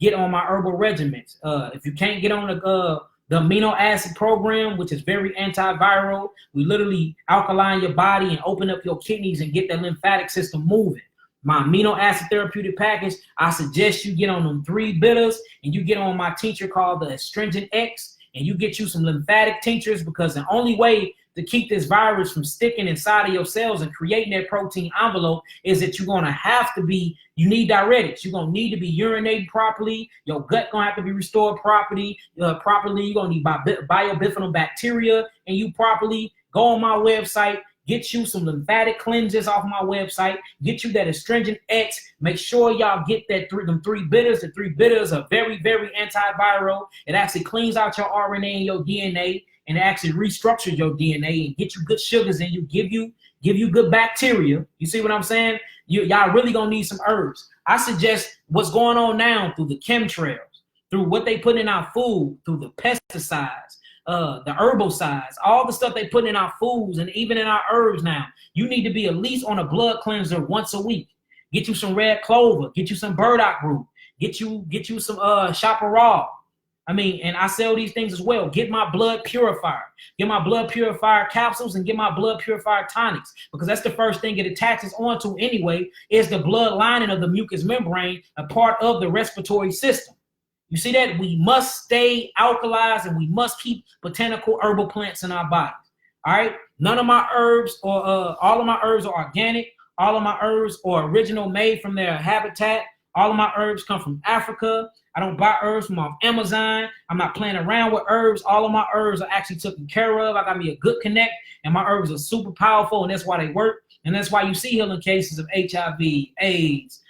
get on my herbal regimens. If you can't get on the amino acid program, which is very antiviral, we literally alkaline your body and open up your kidneys and get the lymphatic system moving. My amino acid therapeutic package, I suggest you get on them 3 bitters and you get on my tincture called the Astringent X and you get you some lymphatic tinctures, because the only way to keep this virus from sticking inside of your cells and creating that protein envelope is that you're going to have to be, you need diuretics. You're going to need to be urinating properly. Your gut going to have to be restored properly. You're going to need biobifidal bacteria and you properly. Go on my website, get you some lymphatic cleanses off my website, get you that Astringent X. Make sure y'all get them 3 bitters. The 3 bitters are very, very antiviral. It actually cleans out your RNA and your DNA. And it actually restructures your DNA and get you good sugars and you give you good bacteria. You see what I'm saying? Y'all really gonna need some herbs. I suggest what's going on now through the chemtrails, through what they put in our food, through the pesticides, the herbicides, all the stuff they put in our foods and even in our herbs now. You need to be at least on a blood cleanser once a week. Get you some red clover, get you some burdock root, get you some chaparral. And I sell these things as well. Get my blood purifier. Get my blood purifier capsules and get my blood purifier tonics, because that's the first thing it attaches onto anyway, is the blood lining of the mucous membrane, a part of the respiratory system. You see that? We must stay alkalized and we must keep botanical herbal plants in our bodies. All right? None of my herbs or all of my herbs are organic. All of my herbs are original, made from their habitat. All of my herbs come from Africa. I don't buy herbs from off Amazon. I'm not playing around with herbs. All of my herbs are actually taken care of. I got me a good connect, and my herbs are super powerful, and that's why they work. And that's why you see healing cases of HIV, AIDS,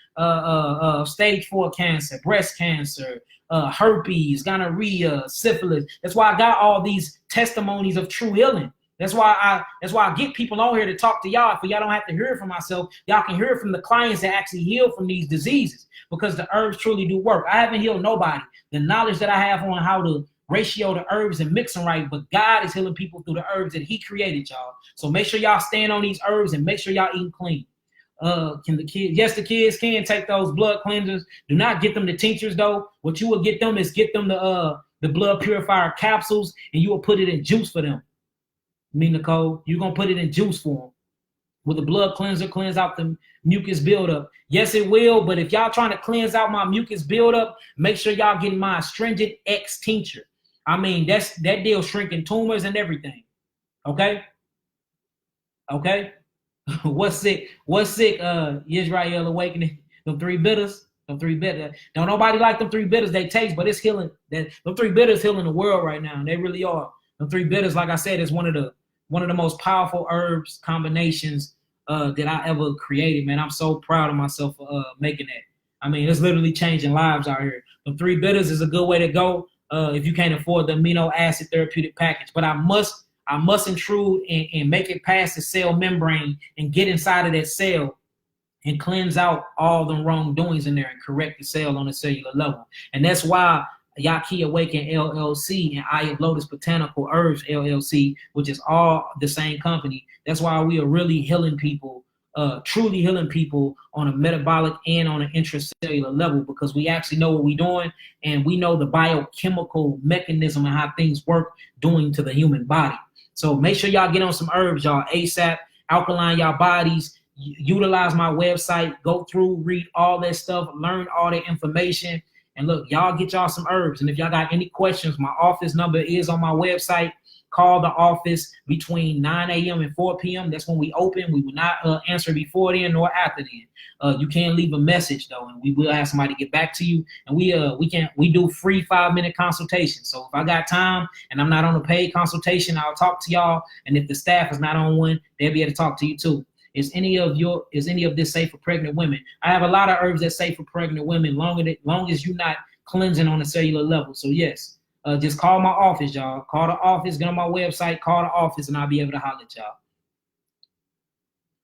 stage 4 cancer, breast cancer, herpes, gonorrhea, syphilis. That's why I got all these testimonies of true healing. That's why I get people on here to talk to y'all. For y'all don't have to hear it from myself. Y'all can hear it from the clients that actually heal from these diseases, because the herbs truly do work. I haven't healed nobody. The knowledge that I have on how to ratio the herbs and mix them right, but God is healing people through the herbs that he created, y'all. So make sure y'all stand on these herbs and make sure y'all eating clean. Can the kids? Yes, the kids can take those blood cleansers. Do not get them the tinctures though. What you will get them is get them the blood purifier capsules, and you will put it in juice for them. Me, Nicole, you're going to put it in juice form. Will the blood cleanser cleanse out the mucus buildup? Yes, it will. But if y'all trying to cleanse out my mucus buildup, make sure y'all getting my Astringent X tincture. That deal shrinking tumors and everything. Okay? Okay? What's sick? Israel Awakening. Them 3 bitters. Them 3 bitters. Don't nobody like them 3 bitters. They taste, but it's healing. Them 3 bitters healing the world right now. They really are. Them 3 bitters, like I said, is one of the most powerful herbs combinations that I ever created, man. I'm so proud of myself for making that. It's literally changing lives out here. The 3 bitters is a good way to go if you can't afford the amino acid therapeutic package. But I must intrude and make it past the cell membrane and get inside of that cell and cleanse out all the wrongdoings in there and correct the cell on a cellular level. And that's why Yaqui Awaken LLC and I Am Lotus Botanical Herbs LLC, which is all the same company. That's why we are really healing people, truly healing people on a metabolic and on an intracellular level, because we actually know what we're doing and we know the biochemical mechanism and how things work doing to the human body. So make sure y'all get on some herbs, y'all, ASAP. alkaline your bodies, utilize my website, go through, read all that stuff, learn all that information. And look, y'all get y'all some herbs. And if y'all got any questions, my office number is on my website. Call the office between 9 a.m. and 4 p.m. That's when we open. We will not answer before then nor after then. You can leave a message though, and we will ask somebody to get back to you. And we do free 5-minute consultations. So if I got time and I'm not on a paid consultation, I'll talk to y'all. And if the staff is not on one, they'll be able to talk to you too. Is any of this safe for pregnant women? I have a lot of herbs that's safe for pregnant women, long as you're not cleansing on a cellular level. So yes. Just call my office, y'all. Call the office, get on my website, call the office, and I'll be able to holler at y'all.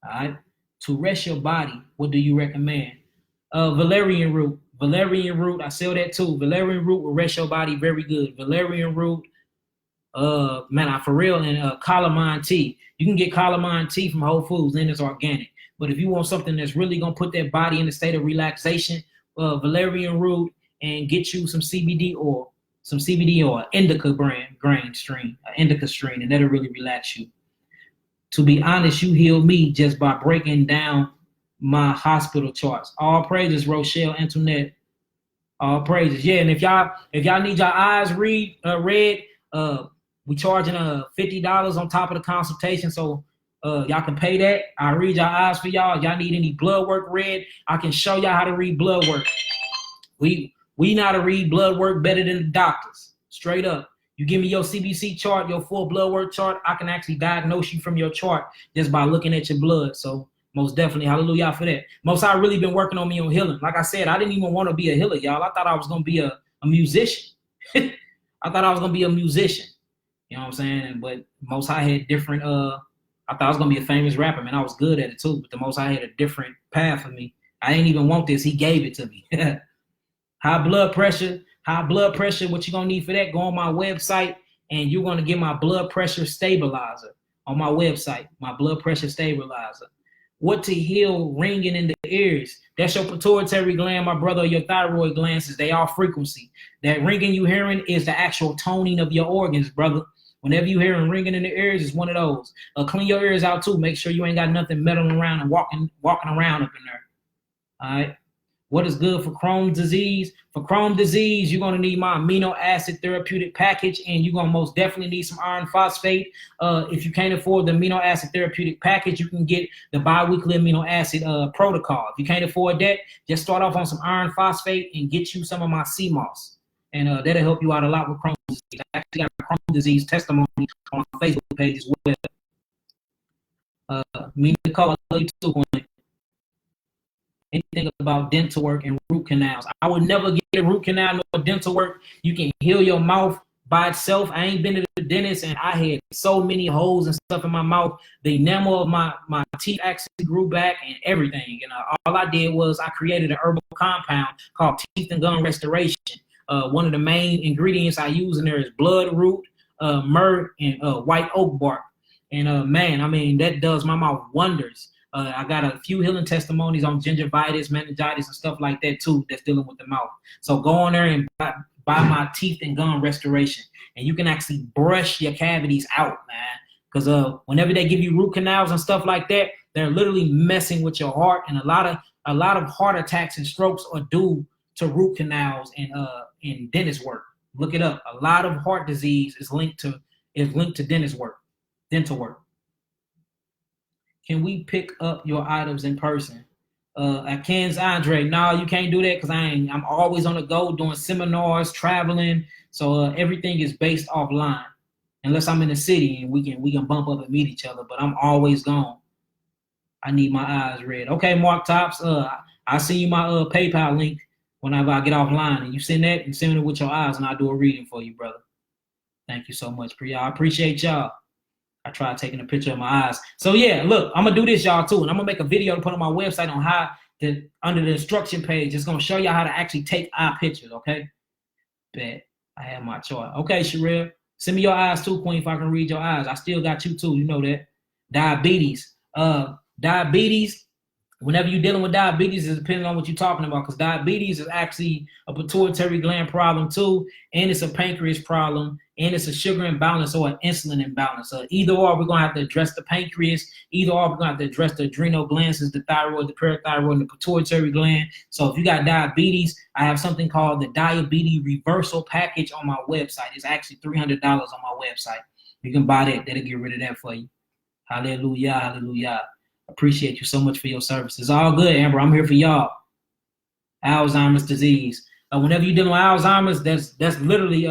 All right. To rest your body, what do you recommend? Valerian root. Valerian root, I sell that too. Valerian root will rest your body very good. Valerian root, for real, and calamine tea. You can get calamine tea from Whole Foods, and it's organic. But if you want something that's really going to put that body in a state of relaxation, valerian root, and get you some CBD oil. Some CBD or indica grain strain, indica strain, and that'll really relax you. To be honest, you healed me just by breaking down my hospital charts. All praises, Rochelle Antoinette. All praises. Yeah, and if y'all need your eyes read, we charging $50 on top of the consultation, so y'all can pay that. I'll read your eyes for y'all. Y'all need any blood work read, I can show y'all how to read blood work. We know how to read blood work better than the doctors. Straight up. You give me your CBC chart, your full blood work chart, I can actually diagnose you from your chart just by looking at your blood. So most definitely, hallelujah for that. Most I really been working on me on healing. Like I said, I didn't even want to be a healer, y'all. I thought I was going to be a musician. I thought I was going to be a musician. You know what I'm saying? But Most High had different, I thought I was going to be a famous rapper, man. I was good at it too. But the Most High had a different path for me. I didn't even want this. He gave it to me. High blood pressure, what you're going to need for that, go on my website, and you're going to get my blood pressure stabilizer on my website, my blood pressure stabilizer. What to heal ringing in the ears? That's your pituitary gland, my brother, your thyroid glands. They are frequency. That ringing you hearing is the actual toning of your organs, brother. Whenever you hearing ringing in the ears, it's one of those. Clean your ears out too. Make sure you ain't got nothing meddling around and walking around up in there. All right. What is good for Crohn's disease? For Crohn's disease, you're going to need my amino acid therapeutic package, and you're going to most definitely need some iron phosphate. If you can't afford the amino acid therapeutic package, you can get the biweekly amino acid protocol. If you can't afford that, just start off on some iron phosphate and get you some of my sea moss. And that'll help you out a lot with Crohn's disease. I actually got a Crohn's disease testimony on my Facebook page as well. Me and Nicole, I love you too. Anything about dental work and root canals. I would never get a root canal nor dental work. You can heal your mouth by itself. I ain't been to the dentist, and I had so many holes and stuff in my mouth. The enamel of my teeth actually grew back and everything. And all I did was I created an herbal compound called Teeth and Gum Restoration. One of the main ingredients I use in there is bloodroot, myrrh, and white oak bark. And man, I mean, that does my mouth wonders. I got a few healing testimonies on gingivitis, meningitis, and stuff like that too that's dealing with the mouth. So go on there and buy my Teeth and Gum Restoration. And you can actually brush your cavities out, man. Because whenever they give you root canals and stuff like that, they're literally messing with your heart. And a lot of heart attacks and strokes are due to root canals and dentist work. Look it up. A lot of heart disease is linked to dentist work, dental work. Can we pick up your items in person? At Ken's Andre, no, you can't do that because I'm always on the go doing seminars, traveling. So everything is based offline, unless I'm in the city and we can bump up and meet each other. But I'm always gone. I need my eyes read. Okay, Mark Tops. I'll send you my PayPal link whenever I get offline, and you send that and send it with your eyes, and I'll do a reading for you, brother. Thank you so much, Priya. I appreciate y'all. I tried taking a picture of my eyes. So yeah, look, I'm gonna do this, y'all, too, and I'm gonna make a video to put on my website on how to, under the instruction page, it's gonna show y'all how to actually take eye pictures, okay? Bet. I have my chart. Okay, Sherelle, send me your eyes too, Queen, if I can read your eyes. I still got you too, you know that. Diabetes. Whenever you're dealing with diabetes, it depends on what you're talking about, because diabetes is actually a pituitary gland problem too, and it's a pancreas problem, and it's a sugar imbalance or an insulin imbalance. Either or, we're going to have to address the pancreas. Either or, we're going to have to address the adrenal glands, the thyroid, the parathyroid, and the pituitary gland. So if you got diabetes, I have something called the Diabetes Reversal Package on my website. It's actually $300 on my website. You can buy that. That'll get rid of that for you. Hallelujah, hallelujah. Appreciate you so much for your service. It's all good, Amber. I'm here for y'all. Alzheimer's disease. Whenever you're dealing with Alzheimer's, that's literally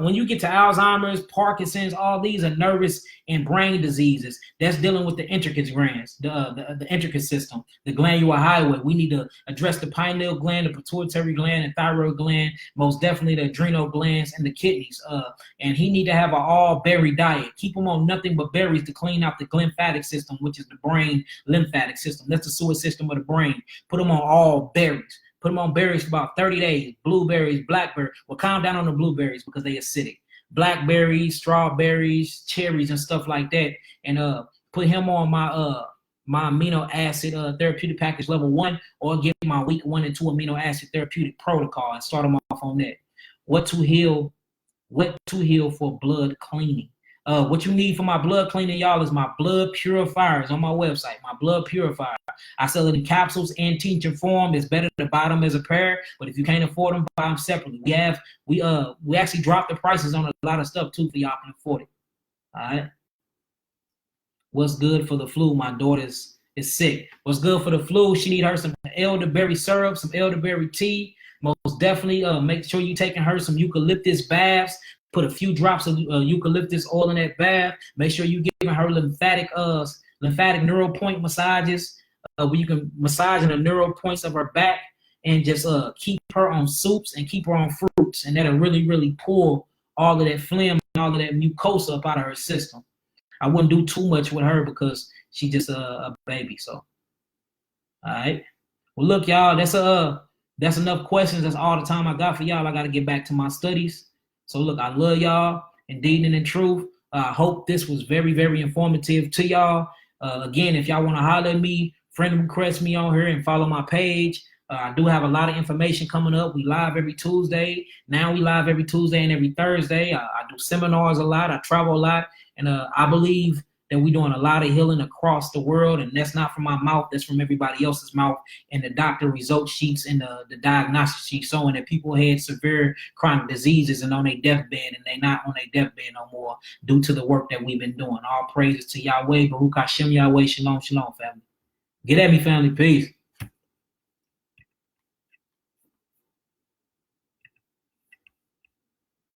when you get to Alzheimer's, Parkinson's, all these are nervous and brain diseases. That's dealing with the intricate glands, the intricate system, the glandular highway. We need to address the pineal gland, the pituitary gland, and thyroid gland, most definitely the adrenal glands and the kidneys. And he need to have an all berry diet. Keep him on nothing but berries to clean out the lymphatic system, which is the brain lymphatic system. That's the sewer system of the brain. Put him on all berries. Put them on berries for about 30 days. Blueberries, blackberries. Well, calm down on the blueberries because they acidic. Blackberries, strawberries, cherries, and stuff like that. And put him on my amino acid therapeutic package level 1, or give my week 1 and 2 amino acid therapeutic protocol and start them off on that. What to heal for blood cleaning. What you need for my blood cleaning, y'all, is my blood purifiers on my website. My blood purifier. I sell it in capsules and tincture form. It's better to buy them as a pair, but if you can't afford them, buy them separately. We actually dropped the prices on a lot of stuff too for y'all can afford it. All right. What's good for the flu? My daughter is sick. What's good for the flu? She need her some elderberry syrup, some elderberry tea. Most definitely make sure you taking her some eucalyptus baths. Put a few drops of eucalyptus oil in that bath. Make sure you giving her lymphatic neural point massages, where you can massage in the neural points of her back, and just keep her on soups and keep her on fruits, and that'll really, really pull all of that phlegm and all of that mucosa up out of her system. I wouldn't do too much with her because she's just a baby. So, all right. Well, look, y'all, that's enough questions. That's all the time I got for y'all. I got to get back to my studies. So look, I love y'all, indeed and in truth. I hope this was very, very informative to y'all. Again, if y'all want to holler at me, friend request me on here and follow my page. I do have a lot of information coming up. We live every Tuesday. Now we live every Tuesday and every Thursday. I do seminars a lot. I travel a lot. And I believe that we're doing a lot of healing across the world. And that's not from my mouth. That's from everybody else's mouth and the doctor result sheets and the diagnostic sheets showing that people had severe chronic diseases and on their deathbed, and they not on their deathbed no more due to the work that we've been doing. All praises to Yahweh, Baruch Hashem Yahweh, Shalom, Shalom, family. Get at me, family. Peace.